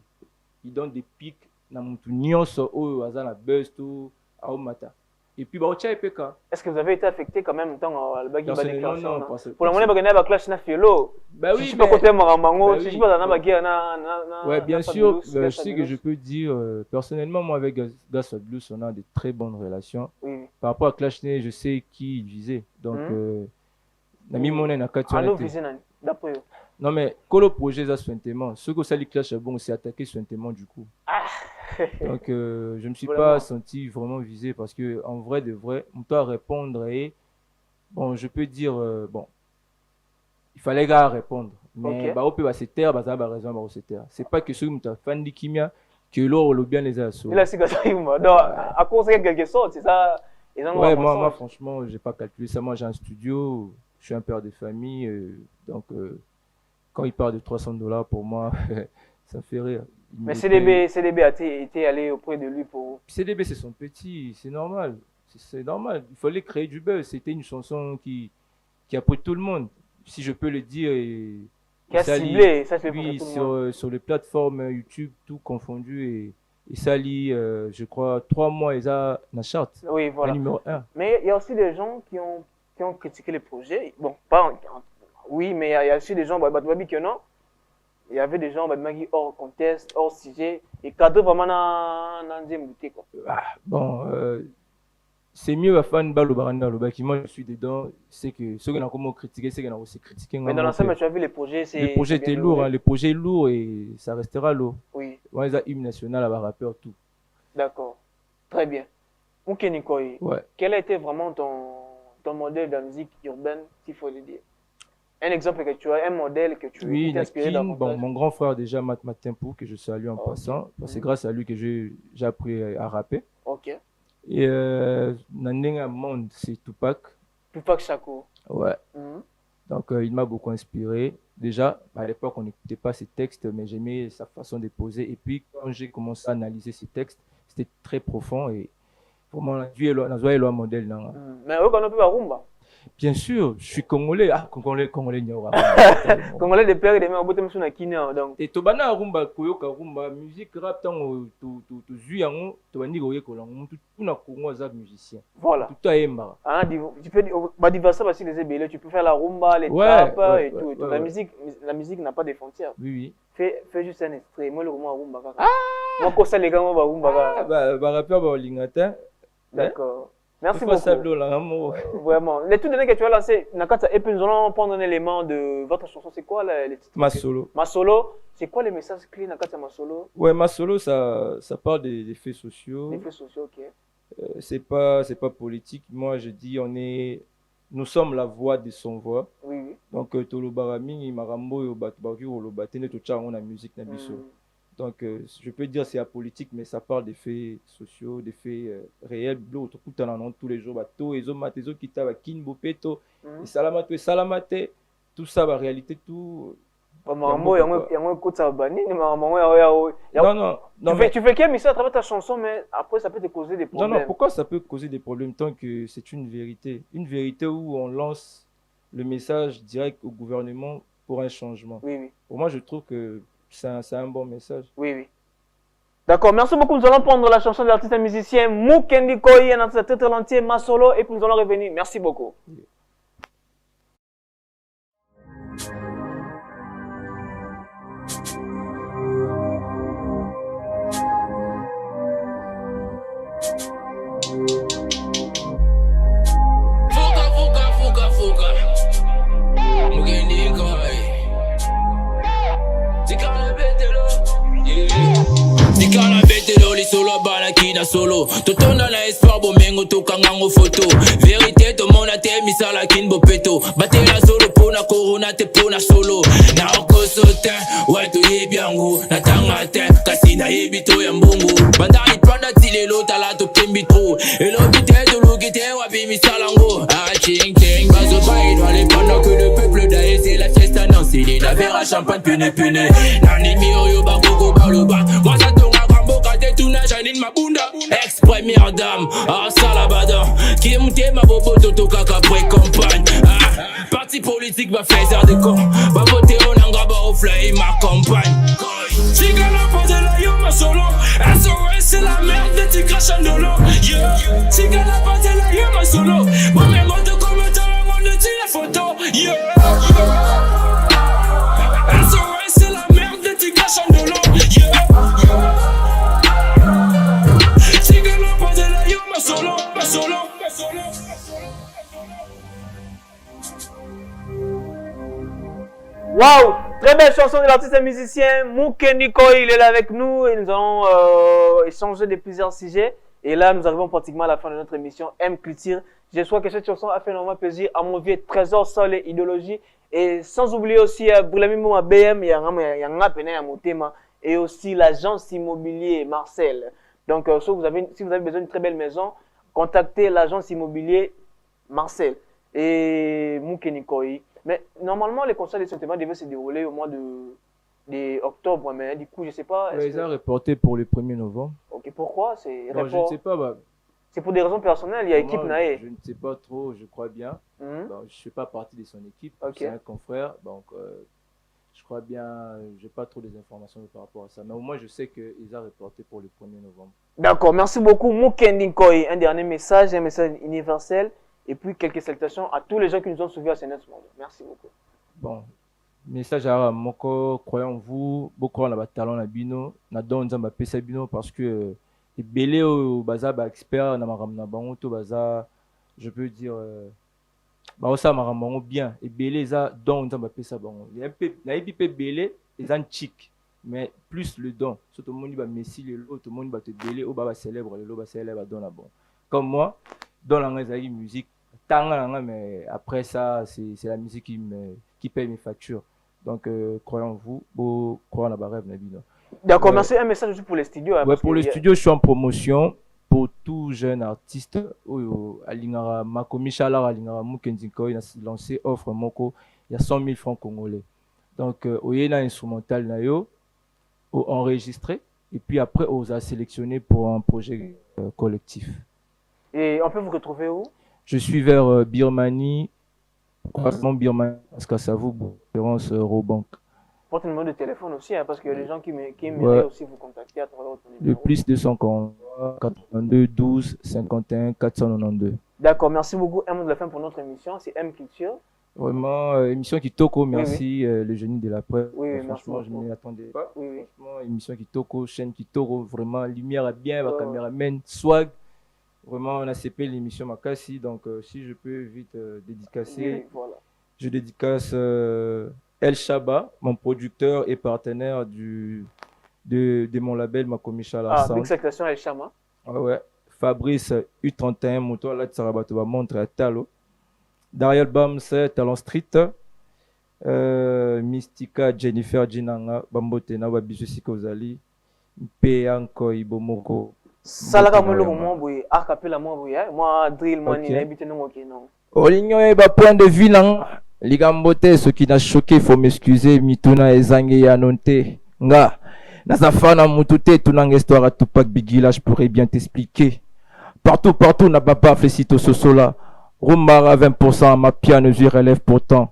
Il donne des pics dans mon nyonso au Azala buzz tout à Omata. Et puis, bah, Ocha EPK. Est-ce que vous avez été affecté quand même dans le bagage Personnellement, non. pour le moment, il y a un clash na fielo. Bah oui, Si je peux côté Marango, bah si je oui. peux dans la guerre na. Ouais, bien na sûr, Fabulous, je sais que je peux dire, personnellement, moi avec Gas Blues, on a de très bonnes relations. Oui. Par rapport à Clash Né, je sais qui il visait. Donc, Nami Monen a Ah non, visé nani. D'après eux. non, mais quand le projet est sointement, ce que ça lui clash bon, c'est attaqué sointement du coup. Donc, je ne me suis Vraiment. pas senti vraiment visé parce que, en vrai, de vrai, on doit répondre et, bon, je peux dire, bon, il fallait gars répondre. Mais, Ok. bah, on peut se taire, bah, ça va raison, bah, on se taire. C'est pas que ceux qui sont fan de Kimia, que l'or, le bien les a sauvé. Il a si gâté moi. Donc, à cause de quelque chose, c'est ça. Ils ont Ouais, un moi, mensonge. franchement, j'ai pas calculé ça. Moi, j'ai un studio, je suis un père de famille, donc, quand il parle de $300 pour moi, ça me fait rire. Il Mais me paye. CDB a été allé auprès de lui pour. CDB, c'est son petit, c'est normal. C'est normal. Il fallait créer du buzz. C'était une chanson qui a pris tout le monde. Si je peux le dire. Qui a ça ciblé, ça c'est pour oui, tout le monde. sur les plateformes YouTube, tout confondu. Et ça lit, je crois, 3 mois, ils ont la charte. Oui, voilà. La numéro 1. Mais il y a aussi des gens qui ont critiqué les projets. Bon, oui, mais il y a aussi des gens, que non. Il y avait des gens hors contexte, hors sujet, et cadre vraiment dans une boutique. Bon, c'est mieux à faire une balle au baranda, le qui moi je suis dedans, c'est que ceux qui ont comment critiqué, c'est qu'ils ont aussi critiqué. Mais dans l'ensemble, tu as vu les projets, c'est. Le projet c'est bien était lourd, déroulé. hein, le projet est lourd et ça restera lourd. Oui, Ouais, ils ont hymne national à rappeur, tout. d'accord. Très bien. Ok, Nikoy, Ouais. quel a été vraiment ton modèle de la musique urbaine, s'il faut le dire? Un exemple que tu as, un modèle que tu Oui, t'es inspiré Nakin, bon, davantage. mon grand frère déjà, Matempo, que je salue en Ok. passant. C'est grâce à lui que j'ai appris à rapper. Ok. Et Nandenga Monde, c'est Tupac. Tupac Shakur. Ouais. Mhm. Donc, il m'a beaucoup inspiré. Déjà, à l'époque, on n'écoutait pas ses textes, mais j'aimais sa façon de poser. Et puis, quand j'ai commencé à analyser ses textes, c'était très profond. Et pour moi, Dieu est un modèle. Non? Mais eux, quand on peut pas rumba. Bien sûr, je suis congolais. Ah, congolais, Nyora. Congolais de père et de mère, on peut te mettre sur donc. Et tobana rumba, koyoka rumba, musique rap, tant tu zui yango, tobandi koye kolango, tout na Congo azab musicien. Voilà. Tout à Emba. Ah, tu peux bah, diverser aussi les ébélés, tu peux faire la rumba, les Ouais, trap ouais, et tout. ouais, Et tout. ouais, La musique n'a pas de frontières. Oui, oui. Fais juste un extrait. Moi, le rumba rumba. Moi, quand ça, les gars, on va rumba. Ah, bah, rappeur, bah, lingata. D'accord. Merci Faut sablo, beaucoup. là, amour. Vraiment. Les tout derniers que tu as lancé, Nakata, et puis nous allons prendre un élément de votre chanson. C'est quoi les titres? Ma solo. Ma solo. C'est quoi les messages clés Nakata Ma solo? Ouais, ma solo, ça parle des faits sociaux. Les faits sociaux, ok. C'est pas politique. Moi, je dis, nous sommes la voix de son voix. Oui, oui. Donc, Tolobarami, Marambo, Yobatbaki, Olobatene, tout ça, on a musique, na biso. Donc, je peux dire c'est apolitique, mais ça parle des faits sociaux, des faits réels. L'autre, tous les jours, bateau, et les qui t'a kin bopeto, et salamate, tout ça, la réalité, tout. Non, tu fais qu'un message à travers ta chanson, mais après, ça peut te causer des problèmes. Non, pourquoi ça peut causer des problèmes tant que c'est une vérité? Une vérité où on lance le message direct au gouvernement pour un changement. Oui, oui. Pour moi, je trouve que c'est un bon message. Oui, oui. D'accord, merci beaucoup. Nous allons prendre la chanson de l'artiste et musicien Mukendi Koi, un artiste très talentueux, Ma Solo, et puis nous allons revenir. Merci beaucoup. Oui. Solo, totona na espoir bomengo tokangango photo. Vérité to mona te misala kin bopeto. Batela solo pona corona te pona solo. Na okosote, ouais to yebiango. Na tangate, kasi na yebito ya mbongo. Banda ipanda tilelo tala to pembitro. Elo bite to lugite wabi misalango. Ah ching ching, bazo baïd dans les pendant que le peuple d'ailleurs c'est la fiesta non c'est les verre champagne pune pune. Nani miyo bagogo baloba. Moi ça tonga gambo kate tuna janine mabunda. Ex-première dame, ah salabada. Qui est monté ma bobo toto kaka pré-campagne. Parti politique va faire des cons. Va voter au nanga ba au fly ma campagne. Si gana pas de la yo ma solo. SOS c'est la merde de tes crachants de l'eau. Si gana pas de la yo ma solo. Bon mais moi de commentaire on ne tire la photo. SOS c'est la merde de tes crachants de l'eau. Waouh, très belle chanson de l'artiste et musicien Mukendi Koi, il est là avec nous et nous allons échanger de plusieurs sujets. Et là, nous arrivons pratiquement à la fin de notre émission M Culture. J'espère que cette chanson a fait énormément plaisir à mon vieux trésor sol et idéologie. Et sans oublier aussi Boulamimo BM, il y a un peu de thème et aussi l'agence immobilier Marcel. Donc, si vous avez besoin d'une très belle maison, contactez l'agence immobilier Marcel et Mukendi Koi. Mais normalement, les concerts des sentiments devaient se dérouler au mois de octobre, mais du coup, je ne sais pas. Ils ont reporté pour le 1er novembre. Ok, pourquoi? Je ne sais pas. Bah, c'est pour des raisons personnelles, il y a équipe Naé. Je ne sais pas trop, je crois bien. Je ne fais pas partie de son équipe, c'est un confrère. Donc, je crois bien, je n'ai pas trop des informations par rapport à ça. Mais au moins, je sais qu'ils ont reporté pour le 1er novembre. D'accord, merci beaucoup. Mukendi Koi, un dernier message, un message universel. Et puis quelques salutations à tous les gens qui nous ont suivis à ce moment. Merci beaucoup. Bon, message à Moko, croyons en vous, beaucoup on a talent na bino, na don zamba pesa bino parce que les belé au baza ba expert na maramna bango to baza, je peux dire ba osa marambango bien et belé za don zamba pesa bango. Il y a un peu na epi belé les an chic mais plus le don. Surtout monde ba messi le lot, tout le monde ba te belé au ba célèbre le lot ba célèbre don na bon. Comme moi, dans la musique mais après ça, c'est la musique qui paye mes factures. Donc, croyez en vous, croyez en la rêve, Nabino. D'accord, merci. Un message aussi pour les studios. Hein, ouais, pour les studios, je suis en promotion pour tout jeune artiste. Alingara Makomi Chalar, Alingara Mukendinko, il a lancé offre Moko, il y a 100 000 francs congolais. Donc, il y a un instrumental nayo, enregistré, et puis après, on a sélectionné pour un projet collectif. Et on peut vous retrouver où? Je suis vers Birmanie, croisement Birmanie, parce que ça vous, référence Robank. Votre numéro de téléphone aussi, hein, parce qu'il y a des gens qui aimeraient aussi vous contacter à travers votre numéro. Le plus 243 82 12 51 492. D'accord, merci beaucoup. Un mot de la fin pour notre émission, c'est M Culture. Vraiment, émission Kitoko, merci oui. Le génie de la presse. Oui, franchement, merci je ne m'y attendais pas. Oui. Franchement, émission Kitoko, chaîne Kitoko, vraiment, lumière bien, ma caméraman, swag. Vraiment, on a CP l'émission Makassi, donc si je peux vite dédicacer, oui, voilà. Je dédicace El Shaba, mon producteur et partenaire de mon label Makomi Chalar Sound. Big Salutation El Shama. Ouais. Fabrice U31, moto là, Tsarabato va montrer à Talo. Dariel Bams, Talon Street. Mystica, Jennifer Jinanga, Bambote, Nawa Bijusiko Zali. Peyanko Ibomoko. Salaka Molo, moi, Arcapela, moi, Drill, moi, ni habité non. Oligno et point de vue, Ligambote, ce qui n'a choqué, il faut m'excuser. Mituna et Zangi Yanonte. Nga. Nazafana Mutute, tunang histoire à Tupac Bigila, je pourrais bien t'expliquer. Partout, n'a pas félicito Sosola. Rumara 20% à ma piano, je relève pourtant.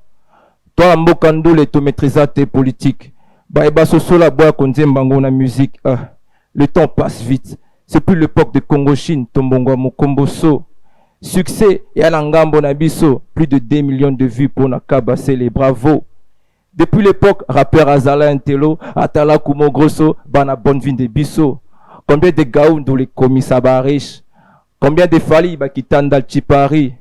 Toi, Mbokando, les to maîtriser tes politiques. Baïba Sosola, bois qu'on dit Mbango na musique. Le temps passe vite. C'est plus l'époque de Congo-Chine, Tombongo Mokomboso. Succès, et à Nangambo Nabiso, plus de 2 millions de vues pour Nakabase les bravos. Depuis l'époque, rappeur Azala Intelo, Atala Kumo Grosso, Bana Bonvin de Bisso. Combien de gaoun dans les commissars riches? Combien de Fali Bakitanda Chipari?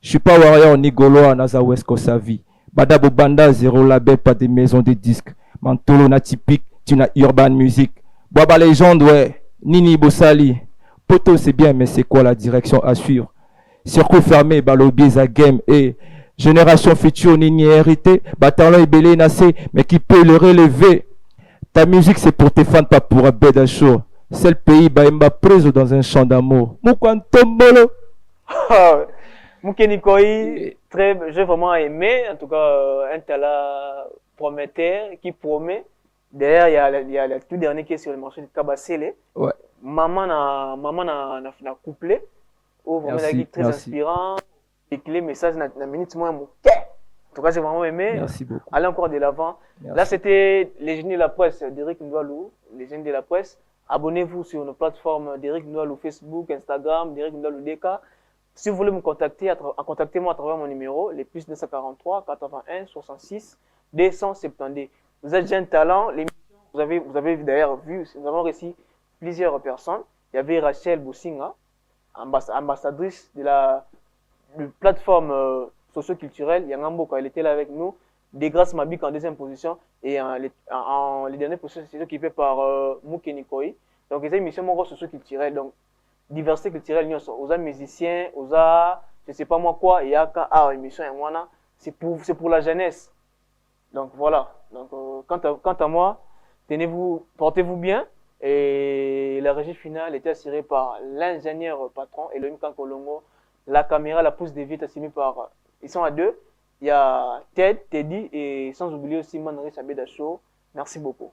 Je suis pas warrior ni Gaulois, Naza West Kosavi. Badabo Banda, zéro label, pas de maison de disques. Mantolo na typique, tu n'as urban music. Boaba légende, ouais. Nini Bossali. Poto, c'est bien, mais c'est quoi la direction à suivre? Circuit fermé, Balobies à game et génération future, Nini hérité. Batalon et Belé Nassé, mais qui peut le relever? Ta musique, c'est pour tes fans, pas pour un bed à show. C'est le pays, Baïmba preso dans un champ d'amour. Moukwantombolo. Moukenikoi, j'ai vraiment aimé, en tout cas, un talent prometteur qui promet. Derrière, il y a le tout dernier qui est sur le marché de Kabasele. Ouais. Maman na couplé. Oh, vraiment, très inspirant. Et que les messages na minute moins mon En tout cas, j'ai vraiment aimé. Merci beaucoup. Allez encore de l'avant. Là, c'était les génies de la presse d'Eric Ndoualou. Les génies de la presse. Abonnez-vous sur nos plateformes d'Eric Ndoualou, Facebook, Instagram, d'Eric Ndoualou DK. Si vous voulez me contacter, contactez-moi à travers mon numéro, les plus 243 81 66 270. Vous êtes jeune talent. Vous avez d'ailleurs vu, nous avons reçu plusieurs personnes. Il y avait Rachel Boussinga, ambassadrice de la plateforme socio-culturelle Yangamboka. Elle était là avec nous. Desgrâces Mabik en deuxième position. Et les dernières positions, c'est occupé par Moukenikoi. Donc, c'est une mission socio-culturelle. Donc, diversité culturelle, aux musiciens, aux je ne sais pas moi quoi, il y a émission et moi, c'est pour la jeunesse. Donc voilà. Donc quant à moi, portez-vous bien. Et la régie finale était assurée par l'ingénieur patron Elohim Kankolongo. La caméra, la pousse des vitres assurée par. Ils sont à deux. Il y a Ted, Teddy et sans oublier aussi Manri Sabeda Show. Merci beaucoup.